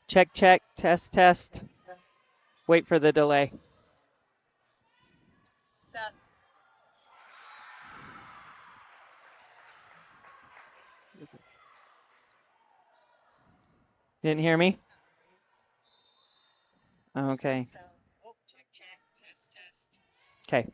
Check, check, test, test. Wait for the delay. Didn't hear me? Okay. Okay.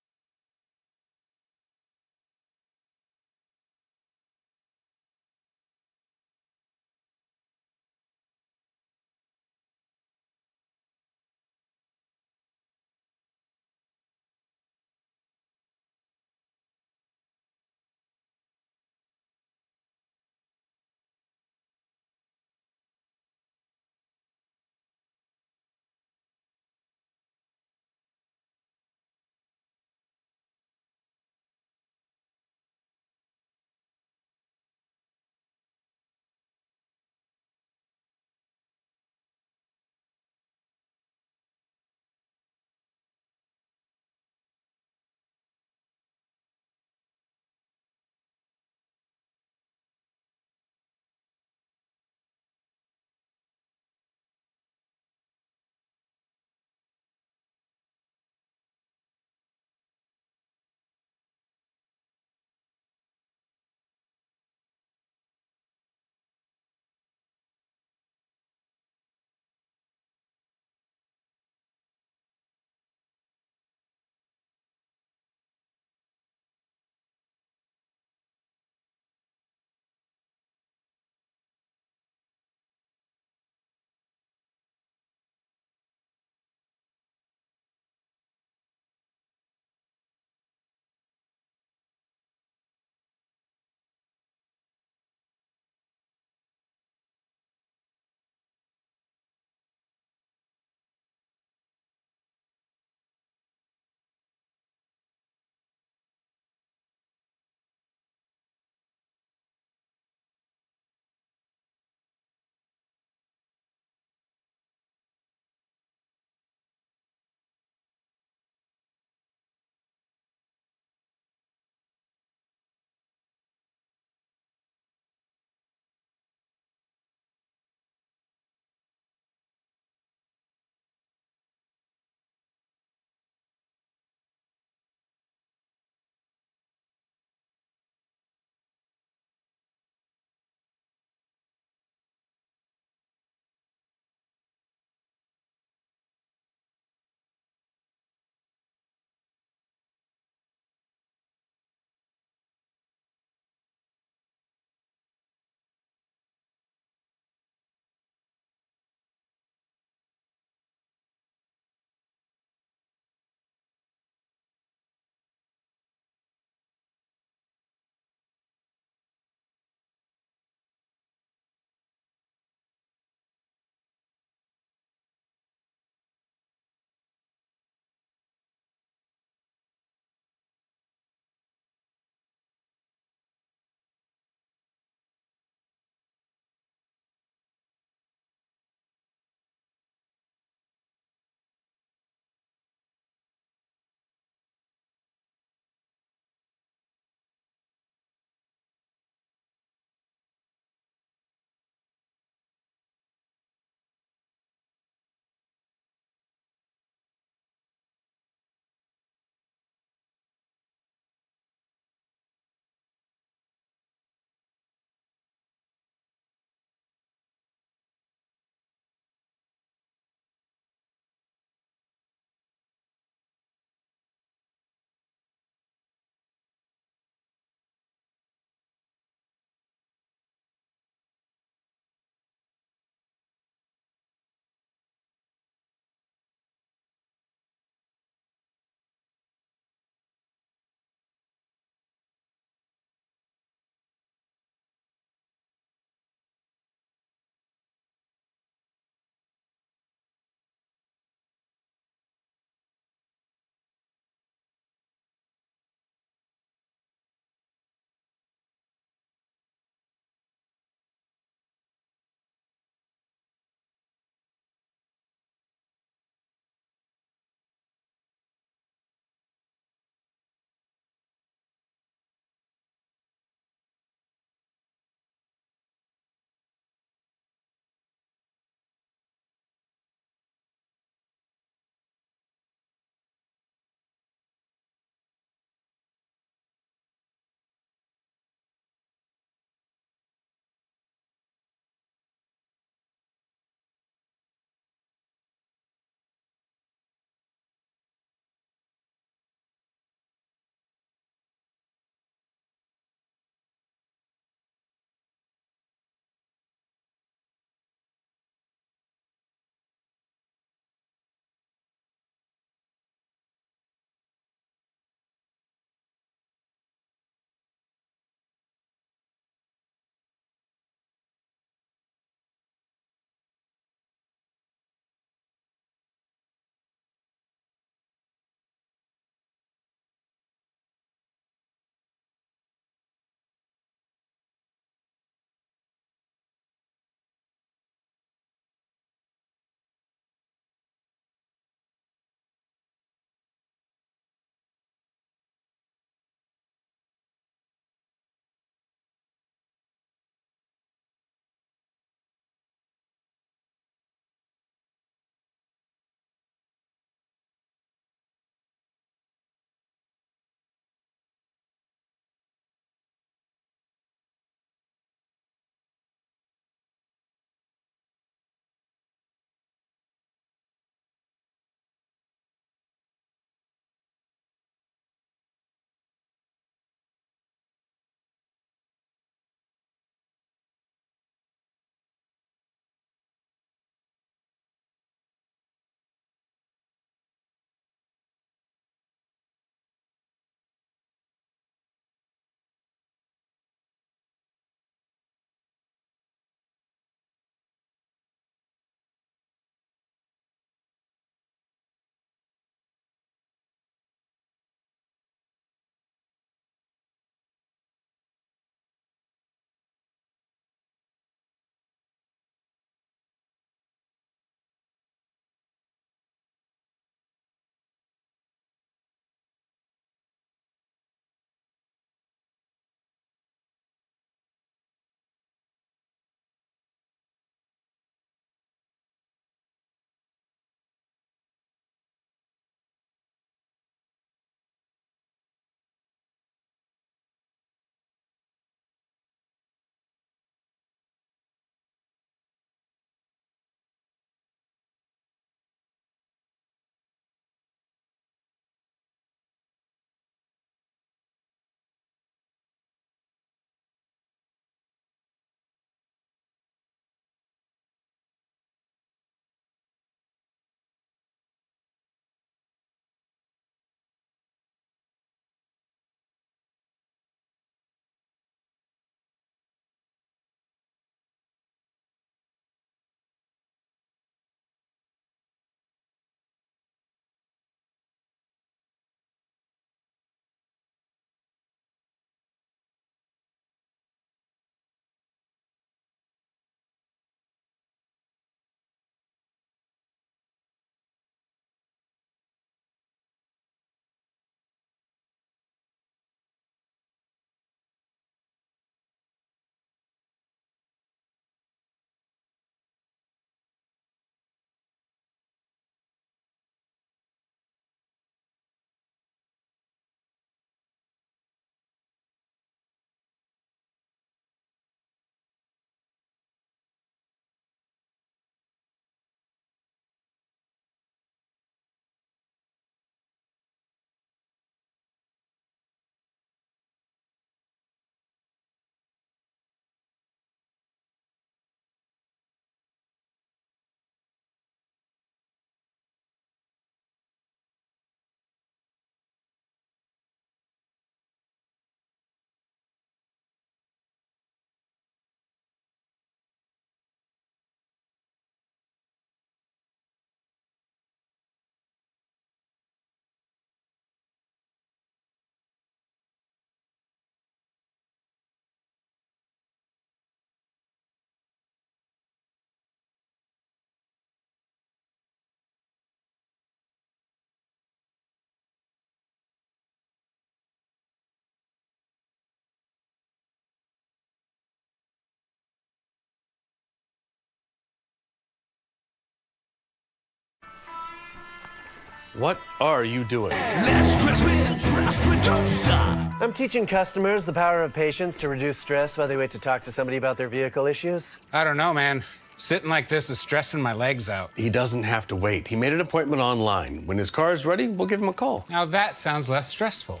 What are you doing? Less stress with Stress Reducer. I'm teaching customers the power of patience to reduce stress while they wait to talk to somebody about their vehicle issues. I don't know, man. Sitting like this is stressing my legs out. He doesn't have to wait. He made an appointment online. When his car is ready, we'll give him a call. Now that sounds less stressful.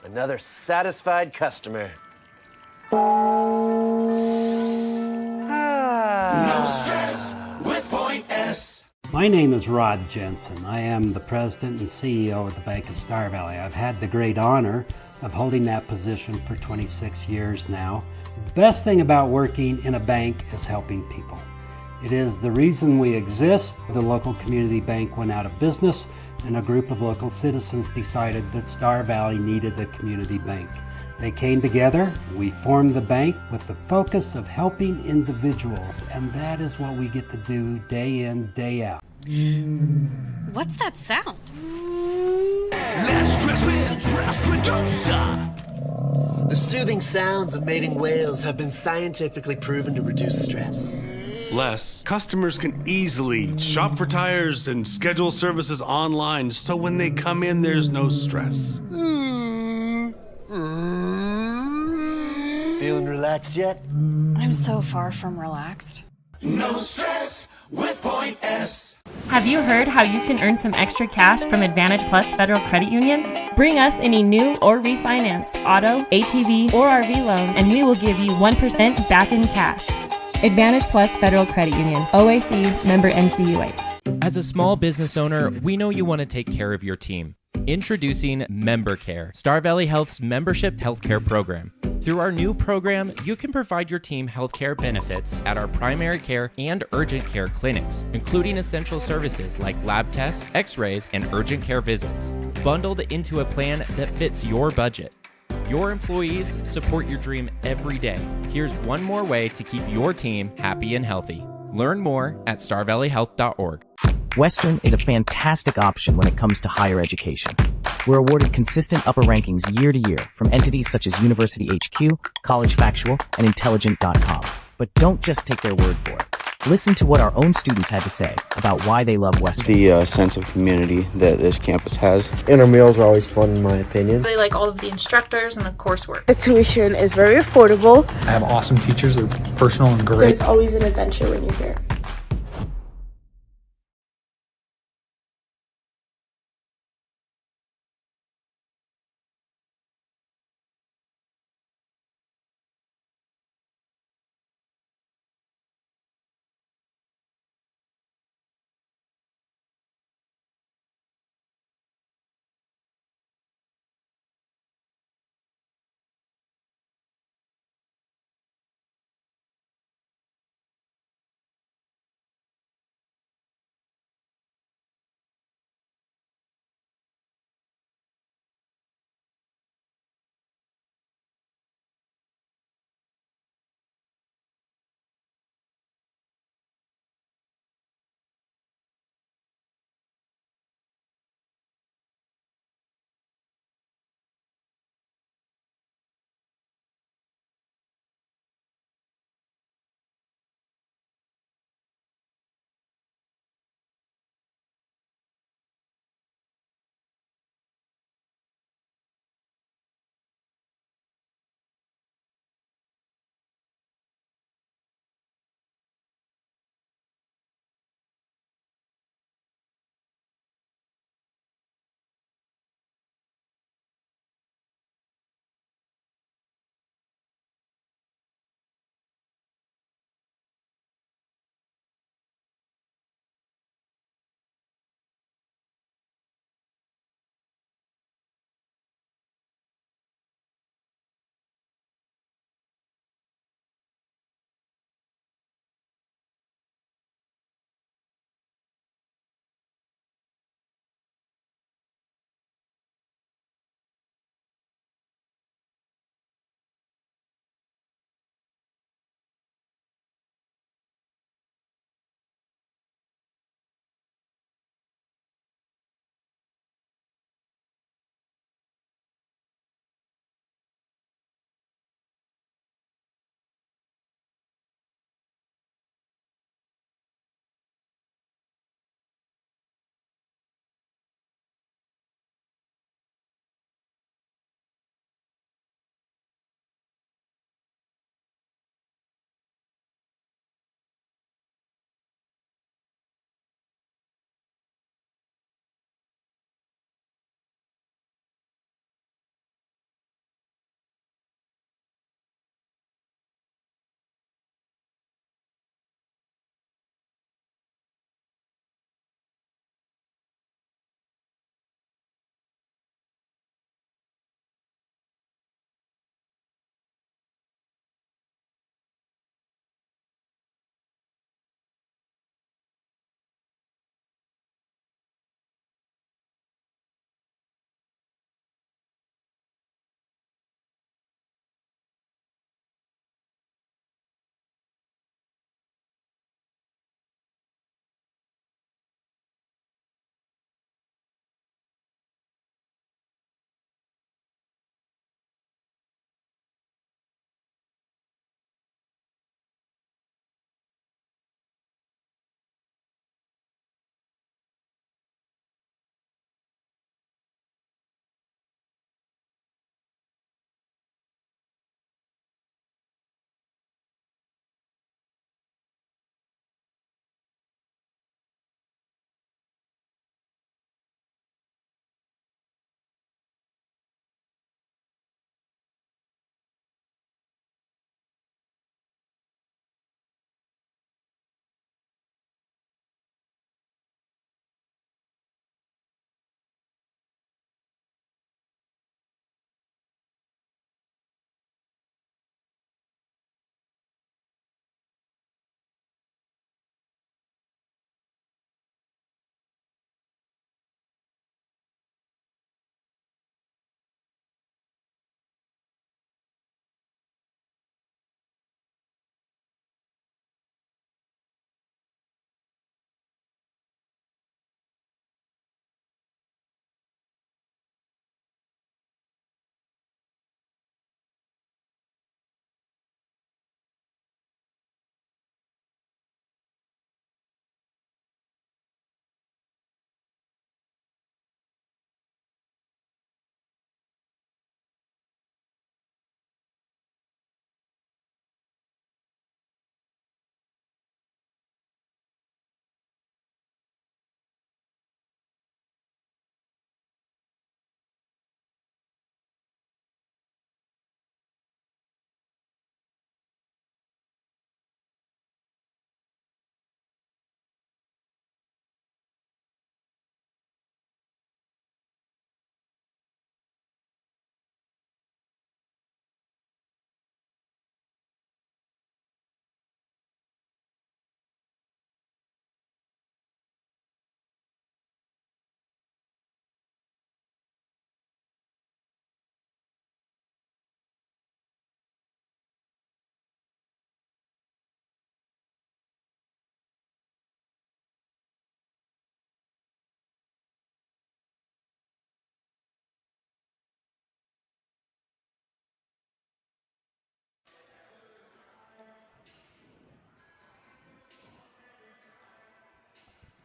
Another satisfied customer. No stress with Point S. My name is Rod Jensen. I am the president and CEO of the Bank of Star Valley. I've had the great honor of holding that position for 26 years now. The best thing about working in a bank is helping people. It is the reason we exist. The local community bank went out of business, and a group of local citizens decided that Star Valley needed a community bank. They came together, we formed the bank with the focus of helping individuals, and that is what we get to do day in, day out. What's that sound? Less stress with Stress Reducer. The soothing sounds of mating whales have been scientifically proven to reduce stress. Less, customers can easily shop for tires and schedule services online, so when they come in, there's no stress. Feeling relaxed yet? I'm so far from relaxed. No stress with Point S. Have you heard how you can earn some extra cash from Advantage Plus Federal Credit Union? Bring us any new or refinanced auto, ATV, or RV loan, and we will give you 1% back in cash. Advantage Plus Federal Credit Union, OAC, member NCUA. As a small business owner, we know you want to take care of your team. Introducing MemberCare, Star Valley Health's membership healthcare program. Through our new program, you can provide your team healthcare benefits at our primary care and urgent care clinics, including essential services like lab tests, x-rays, and urgent care visits, bundled into a plan that fits your budget. Your employees support your dream every day. Here's one more way to keep your team happy and healthy. Learn more at starvalleyhealth.org. Western is a fantastic option when it comes to higher education. We're awarded consistent upper rankings year to year from entities such as University HQ, College Factual, and Intelligent.com. But don't just take their word for it. Listen to what our own students had to say about why they love Western. The sense of community that this campus has. And our meals are always fun, in my opinion. They like all of the instructors and the coursework. The tuition is very affordable. I have awesome teachers. They're personal and great. There's always an adventure when you're here.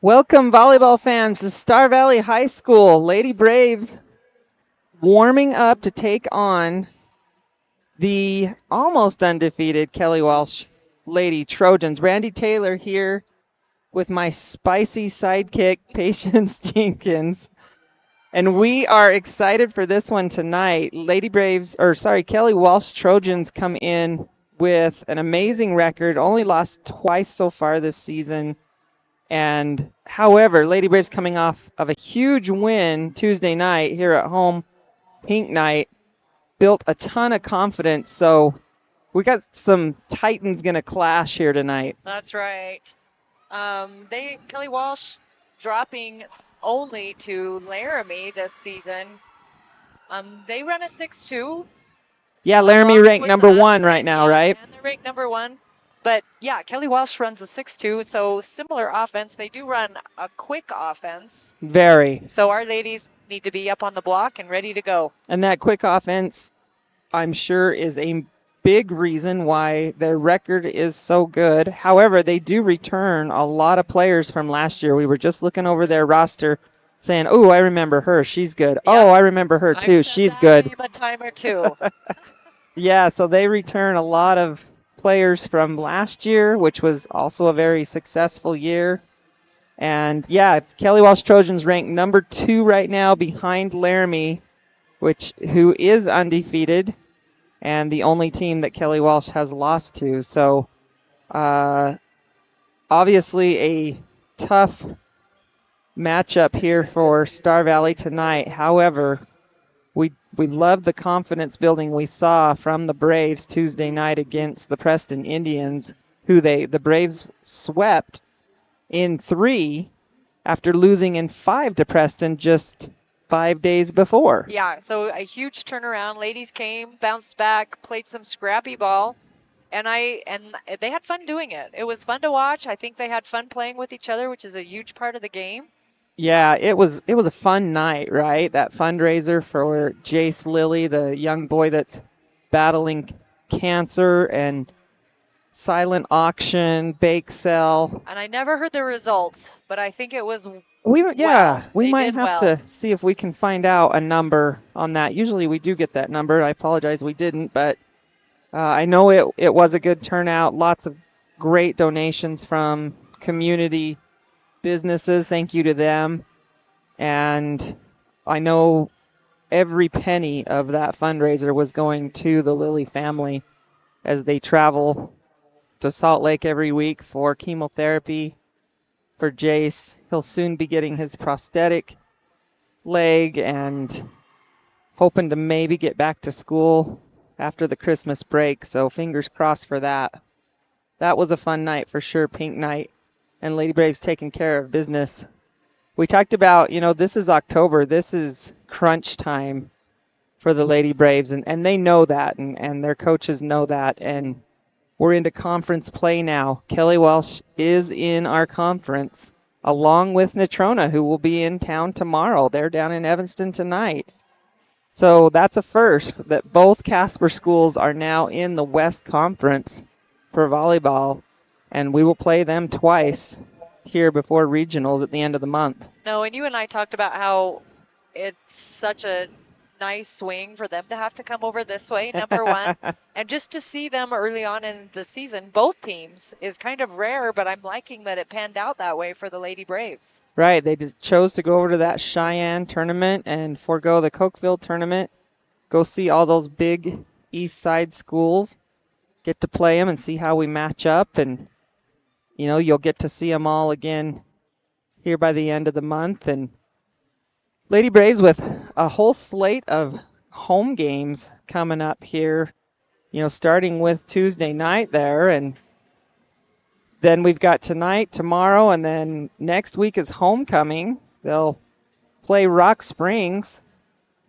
Welcome, volleyball fans, to Star Valley High School. Lady Braves warming up to take on the almost undefeated Kelly Walsh Lady Trojans. Randy Taylor here with my spicy sidekick, Patience Jenkins. And we are excited for this one tonight. Kelly Walsh Trojans come in with an amazing record, only lost twice so far this season. And however, Lady Braves coming off of a huge win Tuesday night here at home, Pink Night, built a ton of confidence. So we got some Titans going to clash here tonight. That's right. Kelly Walsh dropping only to Laramie this season. They run a 6-2. Yeah, Laramie ranked number one right now, right? And they're ranked number one. But yeah, Kelly Walsh runs a 6-2, so similar offense. They do run a quick offense. Very. So our ladies need to be up on the block and ready to go. And that quick offense, I'm sure, is a big reason why their record is so good. However, they do return a lot of players from last year. We were just looking over their roster saying, oh, I remember her. She's good. Yeah. Oh, I remember her too. She's good. A time or two. Yeah, so they return a lot of players from last year, which was also a very successful year. And yeah, Kelly Walsh Trojans ranked number 2 right now behind Laramie, who is undefeated and the only team that Kelly Walsh has lost to. So obviously a tough matchup here for Star Valley tonight. However, we love the confidence building we saw from the Braves Tuesday night against the Preston Indians, who the Braves swept in 3 after losing in 5 to Preston just 5 days before. Yeah, so a huge turnaround. Ladies came, bounced back, played some scrappy ball, and they had fun doing it. It was fun to watch. I think they had fun playing with each other, which is a huge part of the game. Yeah, it was a fun night, right? That fundraiser for Jace Lilly, the young boy that's battling cancer, and silent auction, bake sale. And I never heard the results, but I think it was we might have well. to see if we can find out a number on that. Usually we do get that number. I apologize we didn't, but I know it was a good turnout. Lots of great donations from community businesses. Thank you to them. And I know every penny of that fundraiser was going to the Lilly family as they travel to Salt Lake every week for chemotherapy for Jace. He'll soon be getting his prosthetic leg and hoping to maybe get back to school after the Christmas break. So fingers crossed for that. That was a fun night for sure, Pink Night. And Lady Braves taking care of business. We talked about, this is October. This is crunch time for the Lady Braves, and they know that, and their coaches know that. And we're into conference play now. Kelly Walsh is in our conference, along with Natrona, who will be in town tomorrow. They're down in Evanston tonight. So that's a first, that both Casper schools are now in the West Conference for volleyball. And we will play them twice here before regionals at the end of the month. No, and you and I talked about how it's such a nice swing for them to have to come over this way, number one. And just to see them early on in the season, both teams, is kind of rare, but I'm liking that it panned out that way for the Lady Braves. Right. They just chose to go over to that Cheyenne tournament and forego the Cokeville tournament. Go see all those big East Side schools. Get to play them and see how we match up, and you'll get to see them all again here by the end of the month. And Lady Braves with a whole slate of home games coming up here, starting with Tuesday night there. And then we've got tonight, tomorrow, and then next week is homecoming. They'll play Rock Springs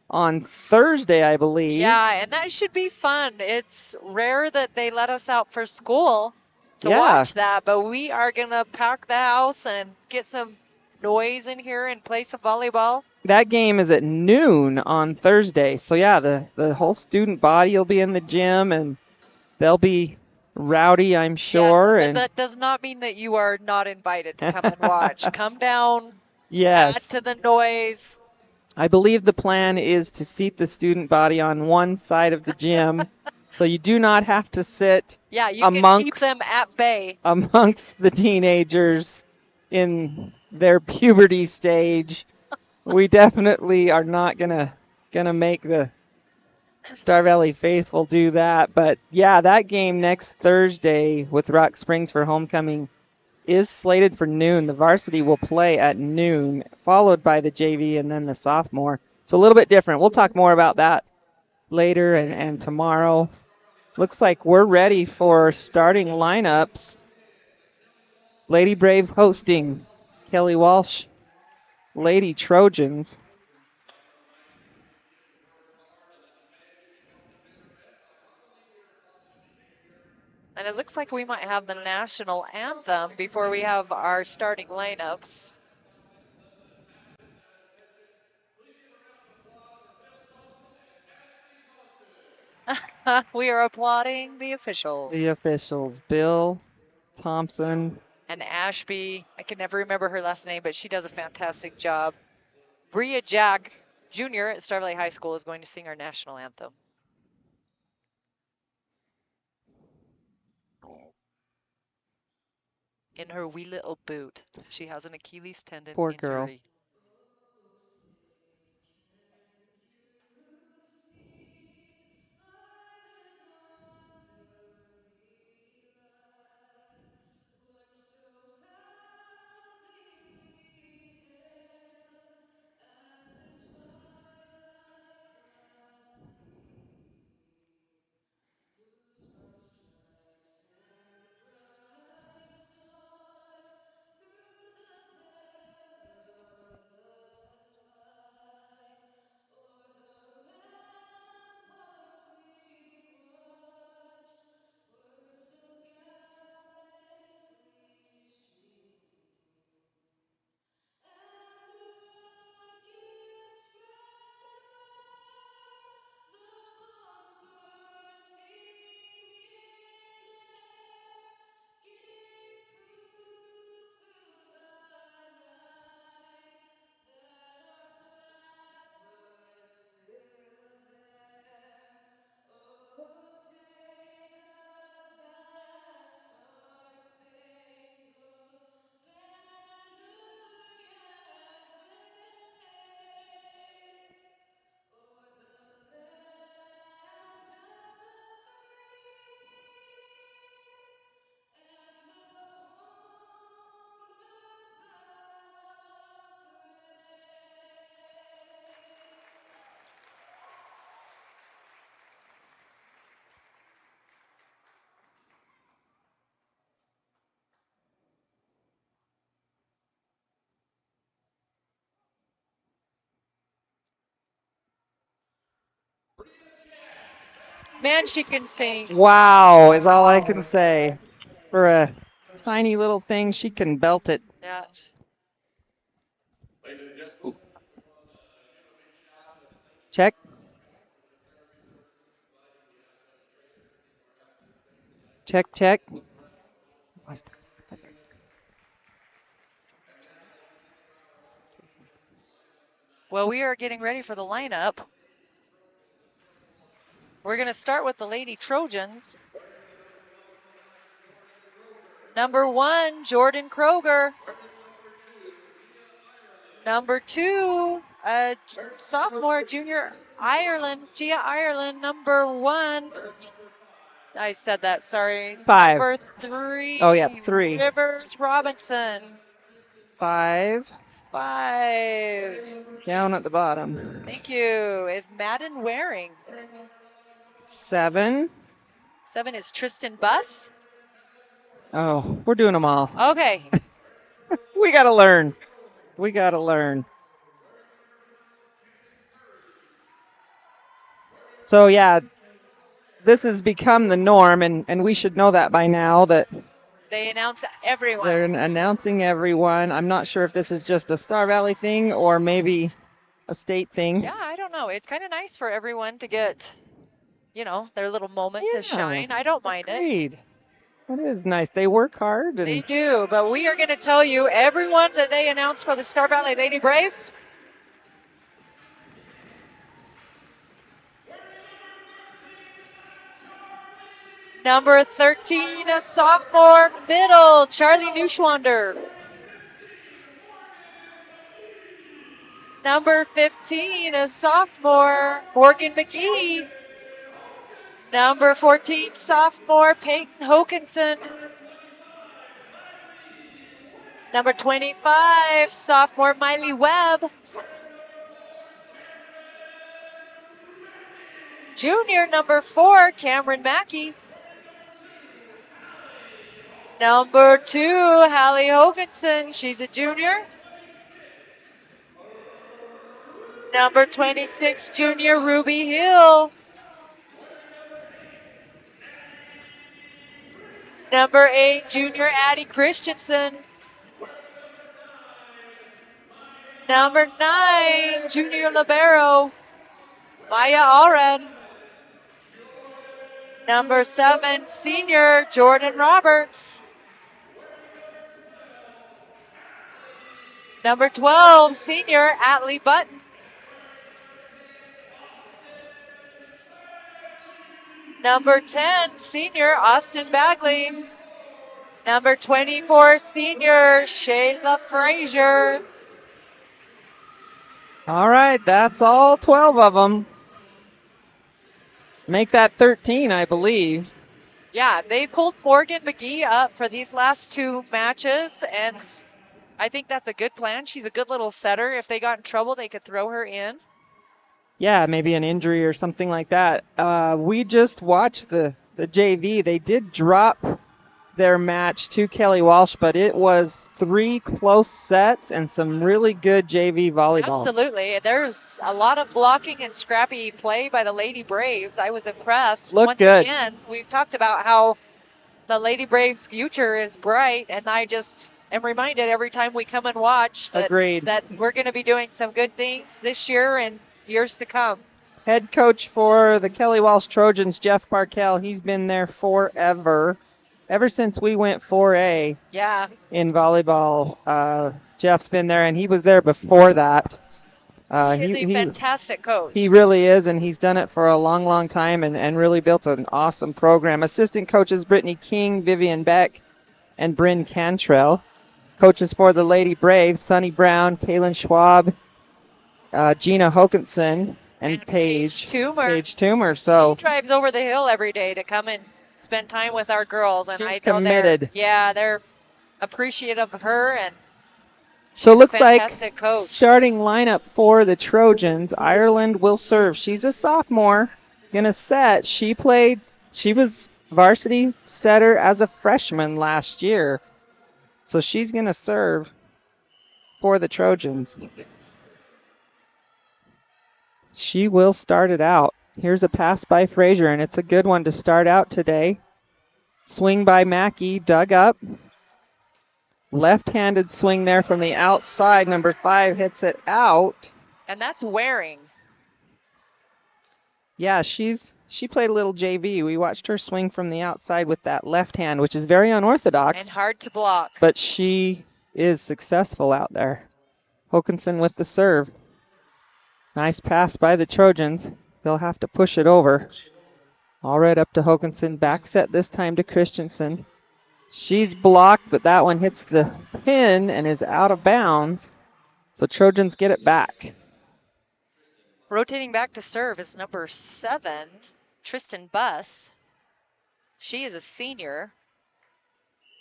on Thursday, I believe. Yeah, and that should be fun. It's rare that they let us out for school to watch that, but we are going to pack the house and get some noise in here and play some volleyball. That game is at noon on Thursday. So, yeah, the whole student body will be in the gym, and they'll be rowdy, I'm sure. Yes, and that does not mean that you are not invited to come and watch. Come down, add yes, to the noise. I believe the plan is to seat the student body on one side of the gym, so you do not have to sit Yeah, you can keep them at bay. amongst the teenagers in their puberty stage. We definitely are not gonna make the Star Valley faithful do that. But yeah, that game next Thursday with Rock Springs for homecoming is slated for noon. The varsity will play at noon, followed by the JV and then the sophomore. So a little bit different. We'll talk more about that later and tomorrow. Looks like we're ready for starting lineups. Lady Braves hosting Kelly Walsh, Lady Trojans. And it looks like we might have the national anthem before we have our starting lineups. We are applauding the officials. The officials, Bill Thompson. And Ashby, I can never remember her last name, but she does a fantastic job. Bria Jack Jr. at Star Valley High School is going to sing our national anthem. In her wee little boot. She has an Achilles tendon Poor injury. girl. Man, she can sing. Wow, is all I can say. For a tiny little thing, she can belt it. Yeah. Check. Check, check. Well, we are getting ready for the lineup. We're going to start with the Lady Trojans. Number 1, Jordan Kroger. Number 2, sophomore, junior Ireland, Gia Ireland. Number 1, I said that, sorry. 5. Number 3. Oh, yeah, 3. Rivers Robinson. 5. 5. Down at the bottom. Thank you. Is Madden Waring. 7. 7 is Tristan Buss. Oh, we're doing them all. Okay. We got to learn. We got to learn. So, yeah, this has become the norm, and we should know that by now that They announce everyone. they're announcing everyone. I'm not sure if this is just a Star Valley thing or maybe a state thing. Yeah, I don't know. It's kind of nice for everyone to get, their little moment to shine. I don't mind it. Agreed. That is nice. They work hard. They And do, but we are going to tell you everyone that they announced for the Star Valley Lady Braves. Number 13, a sophomore middle, Charlie Neuschwander. Number 15, a sophomore, Morgan McGee. Number 14, sophomore, Peyton Hokinson. Number 25, sophomore, Miley Webb. Junior, number 4, Cameron Mackey. Number 2, Hallie Hokinson. She's a junior. Number 26, junior, Ruby Hill. Number 8, junior, Addie Christensen. Number 9, junior libero, Maya Allred. Number 7, senior, Jordan Roberts. Number 12, senior, Atlee Button. Number 10, senior, Austin Bagley. Number 24, senior, Shayla Frazier. all right, that's all 12 of them. Make that 13, I believe. Yeah, they pulled Morgan McGee up for these last 2 matches, and I think that's a good plan. She's a good little setter. If they got in trouble, they could throw her in. Yeah, maybe an injury or something like that. We just watched the JV. They did drop their match to Kelly Walsh, but it was 3 close sets and some really good JV volleyball. Absolutely. There's a lot of blocking and scrappy play by the Lady Braves. I was impressed. Look Once good. again, we've talked about how the Lady Braves' future is bright, and I just am reminded every time we come and watch that, Agreed. that we're going to be doing some good things this year and years to come. Head coach for the Kelly Walsh Trojans, Jeff Barkell, he's been there forever. Ever since we went 4A Yeah. in volleyball, Jeff's been there, and he was there before that. He is a fantastic coach. He really is, and he's done it for a long, long time and really built an awesome program. Assistant coaches Brittany King, Vivian Beck, and Bryn Cantrell. Coaches for the Lady Braves, Sunny Brown, Kaylin Schwab, Gina Hokinson, and Paige Toomer. Paige Toomer. So She drives over the hill every day to come and spend time with our girls, and She's I know committed. they're appreciative of her, and So it looks like fantastic coach. starting lineup for the Trojans. Ireland will serve. She's a sophomore. Gonna set. She was varsity setter as a freshman last year. So she's gonna serve for the Trojans. She will start it out. Here's a pass by Frazier, and it's a good one to start out today. Swing by Mackey, dug up. Left-handed swing there from the outside. Number 5 hits it out. And that's wearing. Yeah, she played a little JV. We watched her swing from the outside with that left hand, which is very unorthodox. And hard to block. But she is successful out there. Hokinson with the serve. Nice pass by the Trojans. They'll have to push it over. All right, up to Hokinson. Back set this time to Christensen. She's blocked, but that one hits the pin and is out of bounds. So Trojans get it back. Rotating back to serve is number 7, Tristan Buss. She is a senior.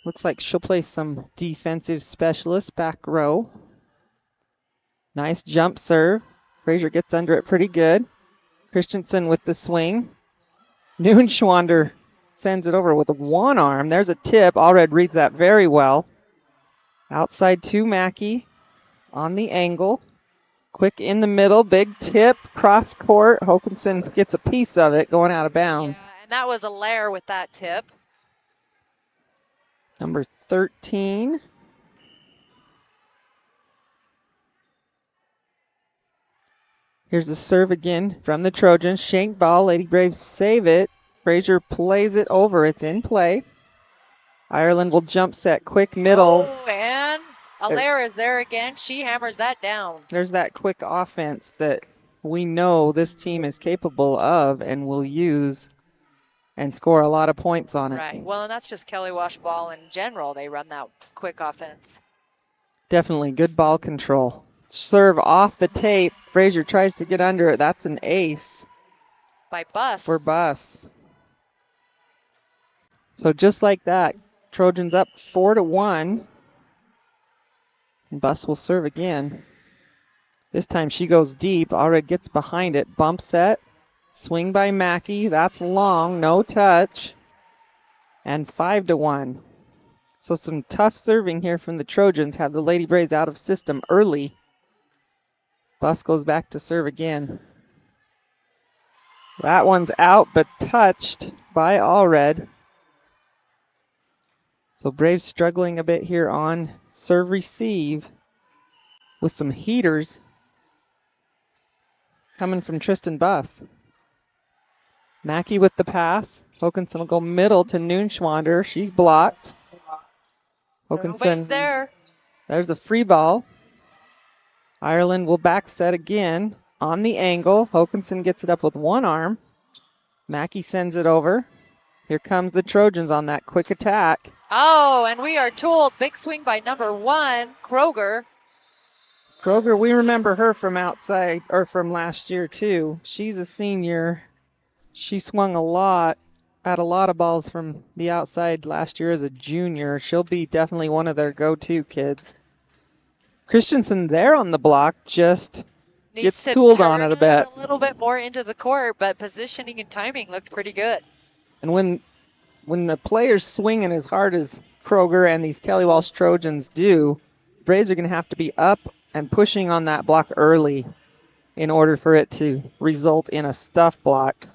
Looks like she'll play some defensive specialist back row. Nice jump serve. Frazier gets under it pretty good. Christensen with the swing. Neuschwander sends it over with one arm. There's a tip. Allred reads that very well. Outside to Mackey on the angle. Quick in the middle. Big tip. Cross court. Hokinson gets a piece of it going out of bounds. Yeah, and that was a lair with that tip. Number 13. Here's the serve again from the Trojans. Shank ball. Lady Braves save it. Frazier plays it over. It's in play. Ireland will jump set, quick middle. Oh, and Allaire is there again. She hammers that down. There's that quick offense that we know this team is capable of and will use and score a lot of points on it. Right. Well, and that's just Kelly Walsh ball in general. They run that quick offense. Definitely good ball control. Serve off the tape. Frazier tries to get under it. That's an ace. By Buss. For Buss. So just like that, Trojans up 4-1. And Buss will serve again. This time she goes deep. Allred gets behind it. Bump set. Swing by Mackey. That's long. No touch. And 5-1. So some tough serving here from the Trojans. Have the Lady Braves out of system early. Buss goes back to serve again. That one's out, but touched by Allred. So Braves struggling a bit here on serve receive with some heaters coming from Tristan Buss. Mackey with the pass. Hokanson will go middle to Noonschwander. She's blocked. Nobody's there. There's a free ball. Ireland will back set again on the angle. Hokanson gets it up with one arm. Mackey sends it over. Here comes the Trojans on that quick attack. Oh, and we are told big swing by number 1, Kroger. Kroger, we remember her from outside, or from last year too. She's a senior. She swung a lot at a lot of balls from the outside last year as a junior. She'll be definitely one of their go-to kids. Christensen there on the block just gets cooled on it a bit. A little bit more into the court, but positioning and timing looked pretty good. And when the players swinging as hard as Kroger and these Kelly Walsh Trojans do, Braves are going to have to be up and pushing on that block early in order for it to result in a stuff block.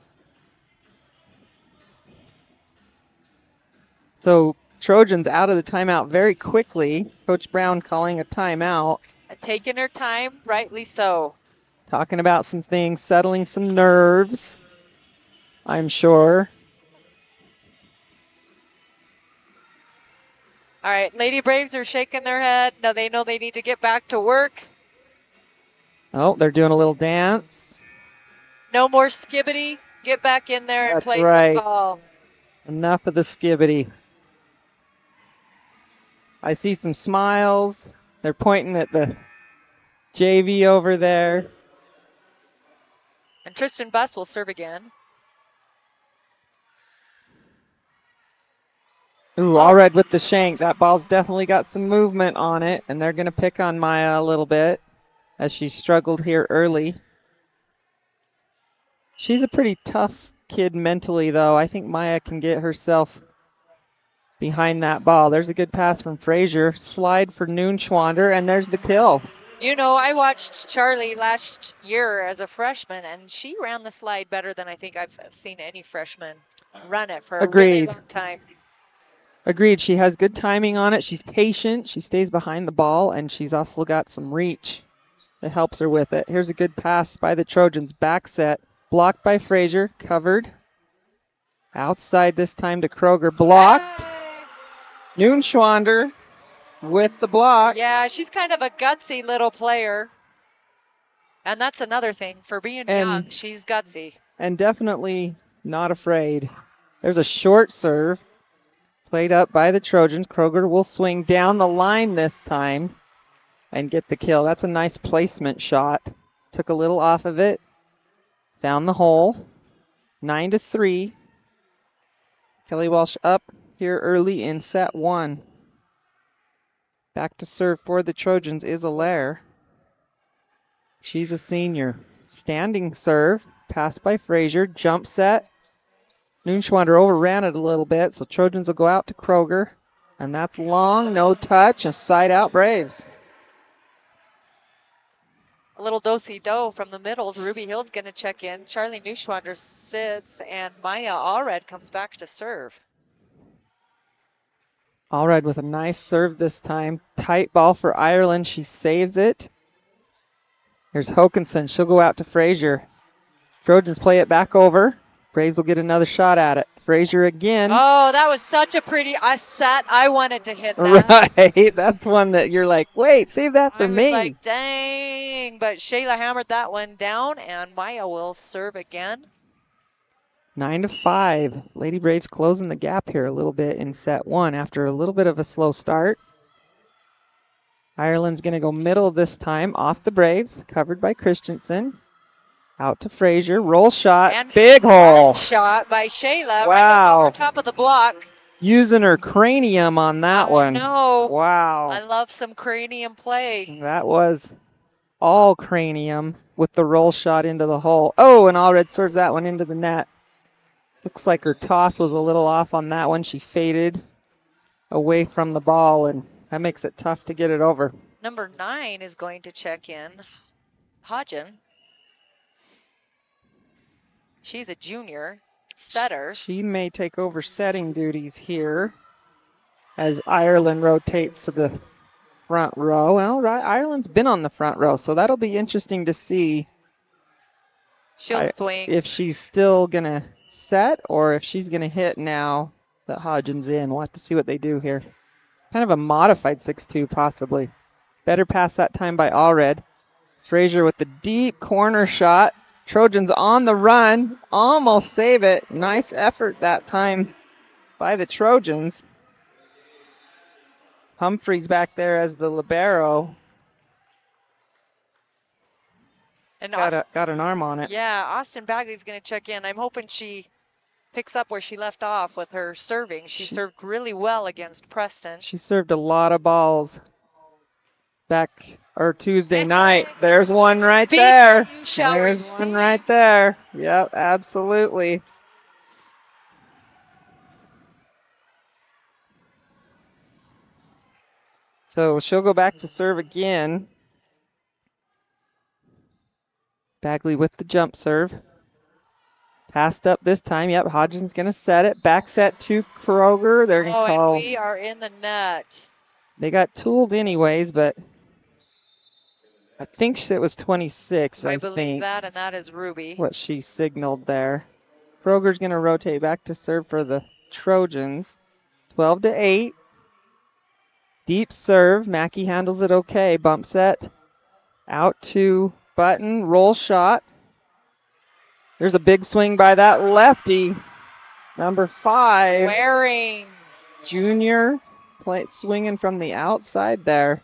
So Trojans out of the timeout very quickly. Coach Brown calling a timeout. Taking her time, rightly so. Talking about some things, settling some nerves, I'm sure. All right, Lady Braves are shaking their head. Now they know they need to get back to work. Oh, they're doing a little dance. No more skibbity. Get back in there and play right. some ball. Enough of the skibbity. I see some smiles. They're pointing at the JV over there. And Tristan Buss will serve again. Ooh, Allred with the shank. That ball's definitely got some movement on it, and they're going to pick on Maya a little bit as she struggled here early. She's a pretty tough kid mentally, though. I think Maya can get herself behind that ball. There's a good pass from Frazier. Slide for Noonschwander, and there's the kill. You know, I watched Charlie last year as a freshman, and she ran the slide better than I think I've seen any freshman run it for a really long time. Agreed. She has good timing on it. She's patient. She stays behind the ball, and she's also got some reach that helps her with it. Here's a good pass by the Trojans. Back set. Blocked by Frazier. Covered. Outside this time to Kroger. Blocked. Noonschwander with the block. Yeah, she's kind of a gutsy little player. And that's another thing. For being young, she's gutsy. And definitely not afraid. There's a short serve. Played up by the Trojans. Kroger will swing down the line this time and get the kill. That's a nice placement shot. Took a little off of it. Found the hole. 9-3. Kelly Walsh up here early in set 1. Back to serve for the Trojans is Allaire. She's a senior. Standing serve. Pass by Frazier. Jump set. Noonschwander overran it a little bit, so Trojans will go out to Kroger. And that's long, no touch, and side out Braves. A little do-si-do from the middles. Ruby Hill's going to check in. Charlie Noonschwander sits, and Maya Allred comes back to serve. Allred with a nice serve this time. Tight ball for Ireland. She saves it. Here's Hokanson. She'll go out to Frazier. Trojans play it back over. Braves will get another shot at it. Frazier again. Oh, that was such a pretty set. I wanted to hit that. Right. That's one that you're like, wait, save that for I was me. like, dang. But Shayla hammered that one down, and Maya will serve again. 9-5. Lady Braves closing the gap here a little bit in set one after a little bit of a slow start. Ireland's going to go middle this time off the Braves, covered by Christensen. Out to Frazier, roll shot, And big hole. Shot by Shayla. Wow. Right over top of the block. Using her cranium on that one. No. Wow. I love some cranium play. That was all cranium with the roll shot into the hole. Oh, and Allred serves that one into the net. Looks like her toss was a little off on that one. She faded away from the ball, and that makes it tough to get it over. Number 9 is going to check in. Hodgen. She's a junior setter. She may take over setting duties here as Ireland rotates to the front row. Well, Ireland's been on the front row, so that'll be interesting to see. She'll swing. If she's still going to set or if she's going to hit now that Hodgen's in. We'll have to see what they do here. Kind of a modified 6-2 possibly. Better pass that time by Allred. Frazier with the deep corner shot. Trojans on the run. Almost save it. Nice effort that time by the Trojans. Humphreys back there as the libero. And got an arm on it. Yeah, Austin Bagley's going to check in. I'm hoping she picks up where she left off with her serving. She served really well against Preston. She served a lot of balls Tuesday night. There's one right there. There's one right there. Yep, absolutely. So she'll go back to serve again. Bagley with the jump serve. Passed up this time. Yep, Hodgen's going to set it. Back set to Kroger. They're going to call. And we are in the net. They got tooled anyways, but I think it was 26, I believe think. that, and that is Ruby. What she signaled there. Kroger's going to rotate back to serve for the Trojans. 12-8. Deep serve. Mackey handles it okay. Bump set. Out to Button. Roll shot. There's a big swing by that lefty. Number 5. Waring. Junior swinging from the outside there.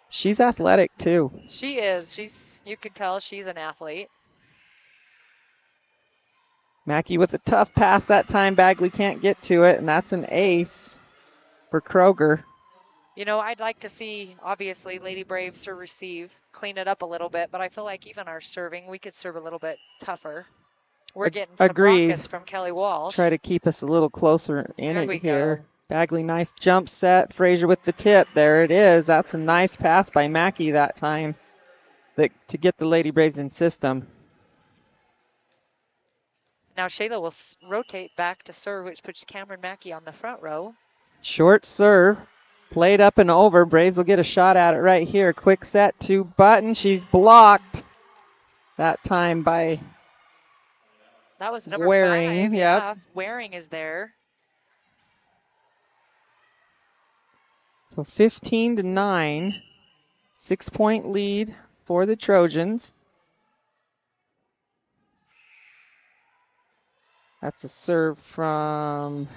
She's athletic too. She is. You can tell she's an athlete. Mackey with a tough pass that time. Bagley can't get to it, and that's an ace for Kroger. You know, I'd like to see, obviously, Lady Braves to receive, clean it up a little bit, but I feel like even our serving, we could serve a little bit tougher. We're getting some rockets from Kelly Walsh. Try to keep us a little closer in There it we here. go. Bagley, nice jump set. Frazier with the tip. There it is. That's a nice pass by Mackey that time to get the Lady Braves in system. Now Shayla will rotate back to serve, which puts Cameron Mackey on the front row. Short serve. Played up and over. Braves will get a shot at it right here. Quick set to Button. She's blocked that time by That was number Waring. 5. Yep. Yeah, Waring is there. So 15-9. 6-point lead for the Trojans. That's a serve from...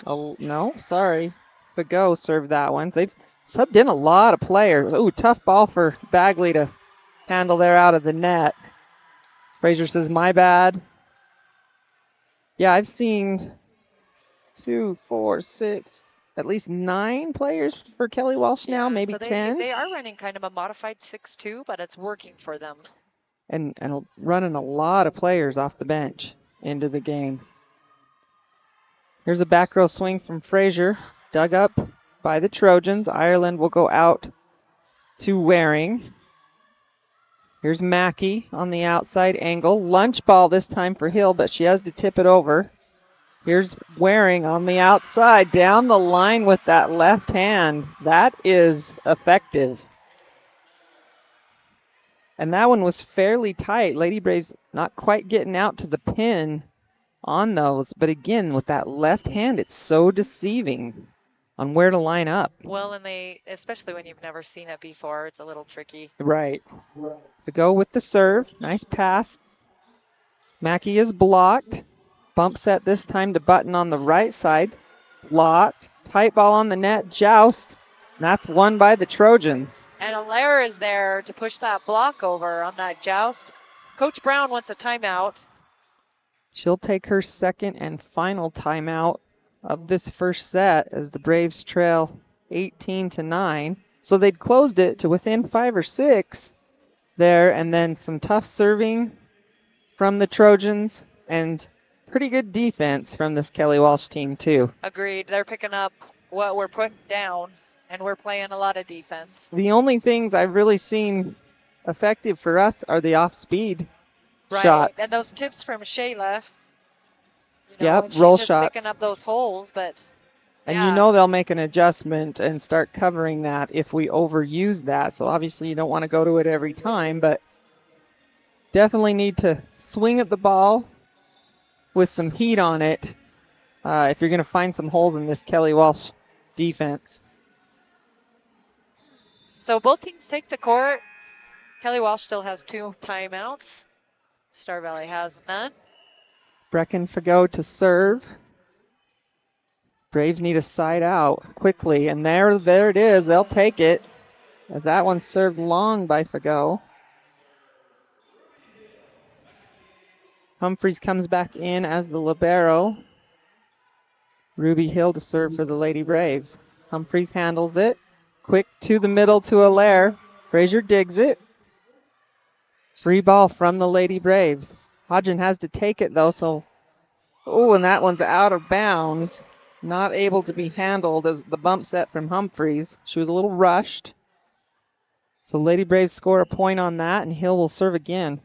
Oh, no, sorry. Fago served that one. They've subbed in a lot of players. Ooh, tough ball for Bagley to handle there out of the net. Frazier says, my bad. Yeah, I've seen 2, 4, 6, at least 9 players for Kelly Walsh now, maybe so 10. They are running kind of a modified 6-2, but it's working for them. And running a lot of players off the bench into the game. Here's a back row swing from Frazier, dug up by the Trojans. Ireland will go out to Waring. Here's Mackey on the outside angle. Lunch ball this time for Hill, but she has to tip it over. Here's Waring on the outside, down the line with that left hand. That is effective. And that one was fairly tight. Lady Braves not quite getting out to the pin on those. But again, with that left hand, it's so deceiving on where to line up. Well, and they, especially when you've never seen it before, it's a little tricky. Right. To go with the serve. Nice pass. Mackey is blocked. Bump set this time to Button on the right side. Blocked. Tight ball on the net. Joust. And that's won by the Trojans. And Allaire is there to push that block over on that joust. Coach Brown wants a timeout. She'll take her second and final timeout of this first set as the Braves trail 18-9. So they'd closed it to within 5 or 6 there, and then some tough serving from the Trojans and pretty good defense from this Kelly Walsh team too. Agreed. They're picking up what we're putting down, and we're playing a lot of defense. The only things I've really seen effective for us are the off-speed shots. And those tips from Shayla. Yep, she's roll just shots. picking up those holes, but And yeah. you know they'll make an adjustment and start covering that if we overuse that. So obviously you don't want to go to it every time, but definitely need to swing at the ball with some heat on it if you're going to find some holes in this Kelly Walsh defense. So both teams take the court. Kelly Walsh still has 2 timeouts. Star Valley has none. Brecken Fagot to serve. Braves need a side out quickly, and there it is. They'll take it as that one's served long by Fagot. Humphreys comes back in as the libero. Ruby Hill to serve for the Lady Braves. Humphreys handles it. Quick to the middle to Allaire. Frazier digs it. Free ball from the Lady Braves. Hodgen has to take it though, so and that one's out of bounds. Not able to be handled as the bump set from Humphreys. She was a little rushed. So Lady Braves score a point on that, and Hill will serve again.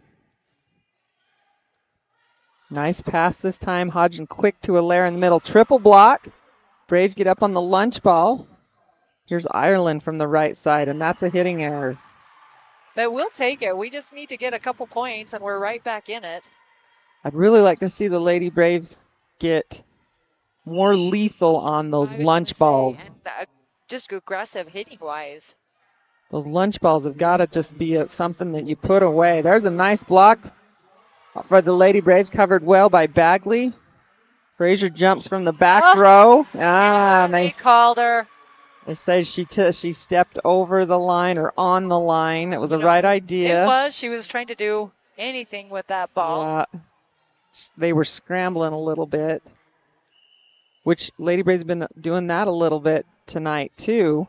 Nice pass this time. Hodgen quick to Allaire in the middle. Triple block. Braves get up on the lunch ball. Here's Ireland from the right side, and that's a hitting error. But we'll take it. We just need to get a couple points, and we're right back in it. I'd really like to see the Lady Braves get more lethal on those lunch balls. And, just aggressive hitting-wise. Those lunch balls have got to just be something that you put away. There's a nice block for the Lady Braves, covered well by Bagley. Frazier jumps from the back row. Nice. He called her. They say she stepped over the line or on the line. It was the right idea. It was. She was trying to do anything with that ball. They were scrambling a little bit, which Lady Braves been doing that a little bit tonight too.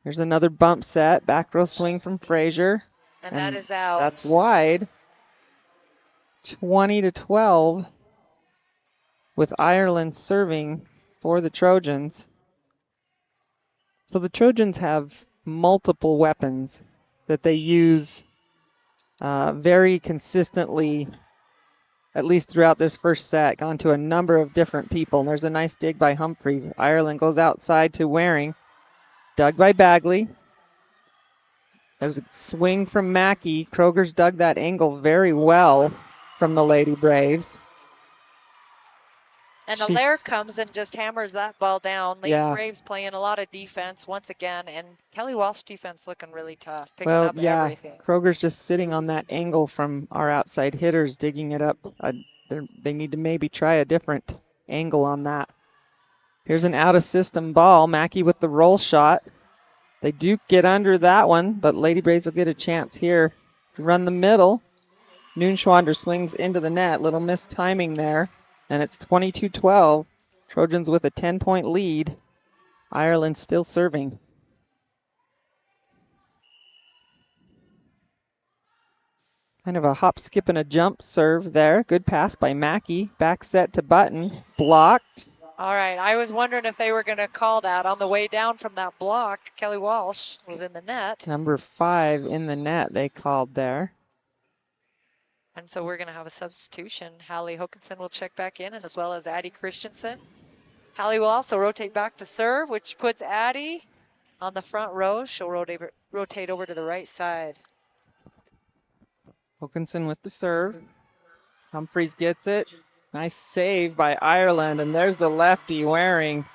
There's another bump set. Back row swing from Frazier. And that is out. That's wide. 20-12 with Ireland serving for the Trojans. So the Trojans have multiple weapons that they use very consistently, at least throughout this first set, gone to a number of different people. And there's a nice dig by Humphreys. Ireland goes outside to Waring. Dug by Bagley. There's a swing from Mackey. Kroger's dug that angle very well from the Lady Braves. And Allaire comes and just hammers that ball down. Lady Braves playing a lot of defense once again, and Kelly Walsh defense looking really tough, picking up everything. Kroger's just sitting on that angle from our outside hitters, digging it up. They need to maybe try a different angle on that. Here's an out-of-system ball. Mackey with the roll shot. They do get under that one, but Lady Braves will get a chance here to run the middle. Noonschwander swings into the net. Little mistiming there. And it's 22-12. Trojans with a 10-point lead. Ireland still serving. Kind of a hop, skip, and a jump serve there. Good pass by Mackey. Back set to Button. Blocked. All right. I was wondering if they were going to call that on the way down from that block. Kelly Walsh was in the net. Number 5 in the net they called there. And so we're going to have a substitution. Hallie Hokinson will check back in, and as well as Addie Christensen. Hallie will also rotate back to serve, which puts Addie on the front row. She'll rotate over to the right side. Wilkinson with the serve. Humphreys gets it. Nice save by Ireland, and there's the lefty Waring.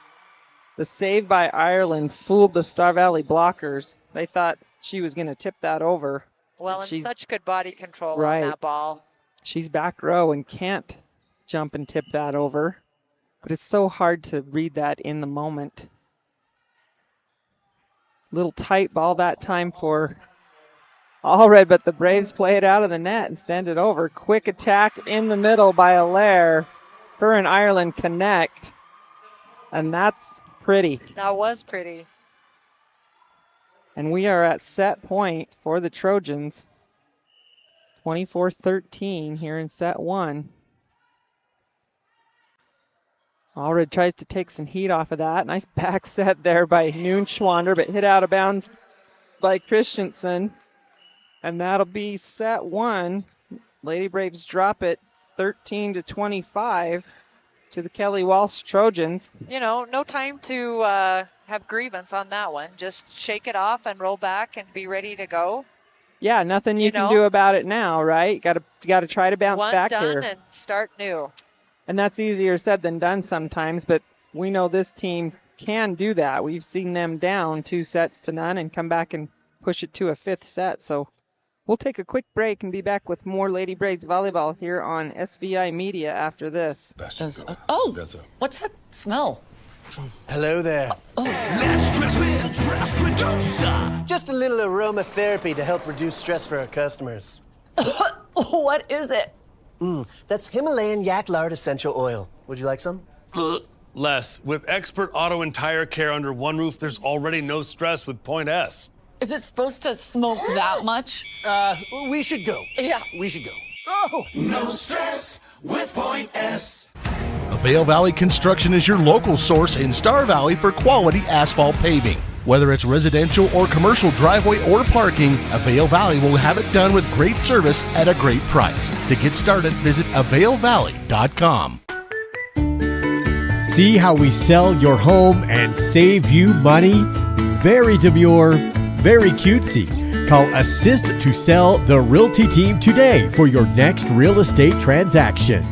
The save by Ireland fooled the Star Valley blockers. They thought she was going to tip that over. Well, and She's such good body control right. on that ball. She's back row and can't jump and tip that over. But it's so hard to read that in the moment. Little tight ball that time for Allred, but the Braves play it out of the net and send it over. Quick attack in the middle by Allaire. Her and Ireland connect. And that's pretty. That was pretty. And we are at set point for the Trojans. 24-13 here in set one. Allred tries to take some heat off of that. Nice back set there by Noonschwander, but hit out of bounds by Christensen. And that'll be set one. Lady Braves drop it 13-25 to the Kelly Walsh Trojans. You know, no time to have grievance on that one. Just shake it off and roll back and be ready to go. Yeah, nothing you can do about it now, right? Got to try to bounce back here. One done and start new. And that's easier said than done sometimes, but we know this team can do that. We've seen them down 2-0 and come back and push it to a fifth set. So we'll take a quick break and be back with more Lady Braves volleyball here on SVI Media after this. What's that smell? Hello there. Let's stress with Stress Reducer. Just a little aromatherapy to help reduce stress for our customers. What is it? That's Himalayan yak lard essential oil. Would you like some? Les, with expert auto and tire care under one roof, there's already no stress with Point S. Is it supposed to smoke that much? We should go. Yeah. We should go. Oh! No stress with Point S. Vail Valley Construction is your local source in Star Valley for quality asphalt paving. Whether it's residential or commercial driveway or parking, Vail Valley will have it done with great service at a great price. To get started, visit availvalley.com. See how we sell your home and save you money? Very demure, very cutesy. Call Assist to Sell the Realty Team today for your next real estate transaction.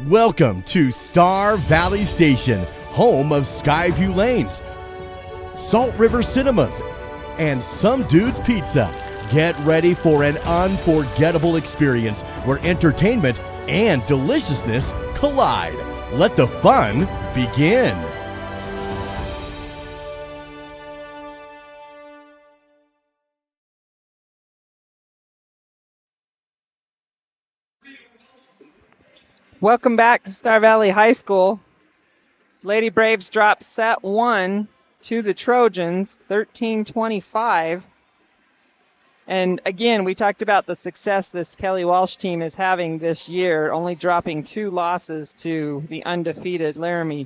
Welcome to Star Valley Station, home of Skyview Lanes, Salt River Cinemas, and Some Dude's Pizza. Get ready for an unforgettable experience where entertainment and deliciousness collide. Let the fun begin. Welcome back to Star Valley High School. Lady Braves drop set one to the Trojans, 13-25. And again, we talked about the success this Kelly Walsh team is having this year, only dropping 2 losses to the undefeated Laramie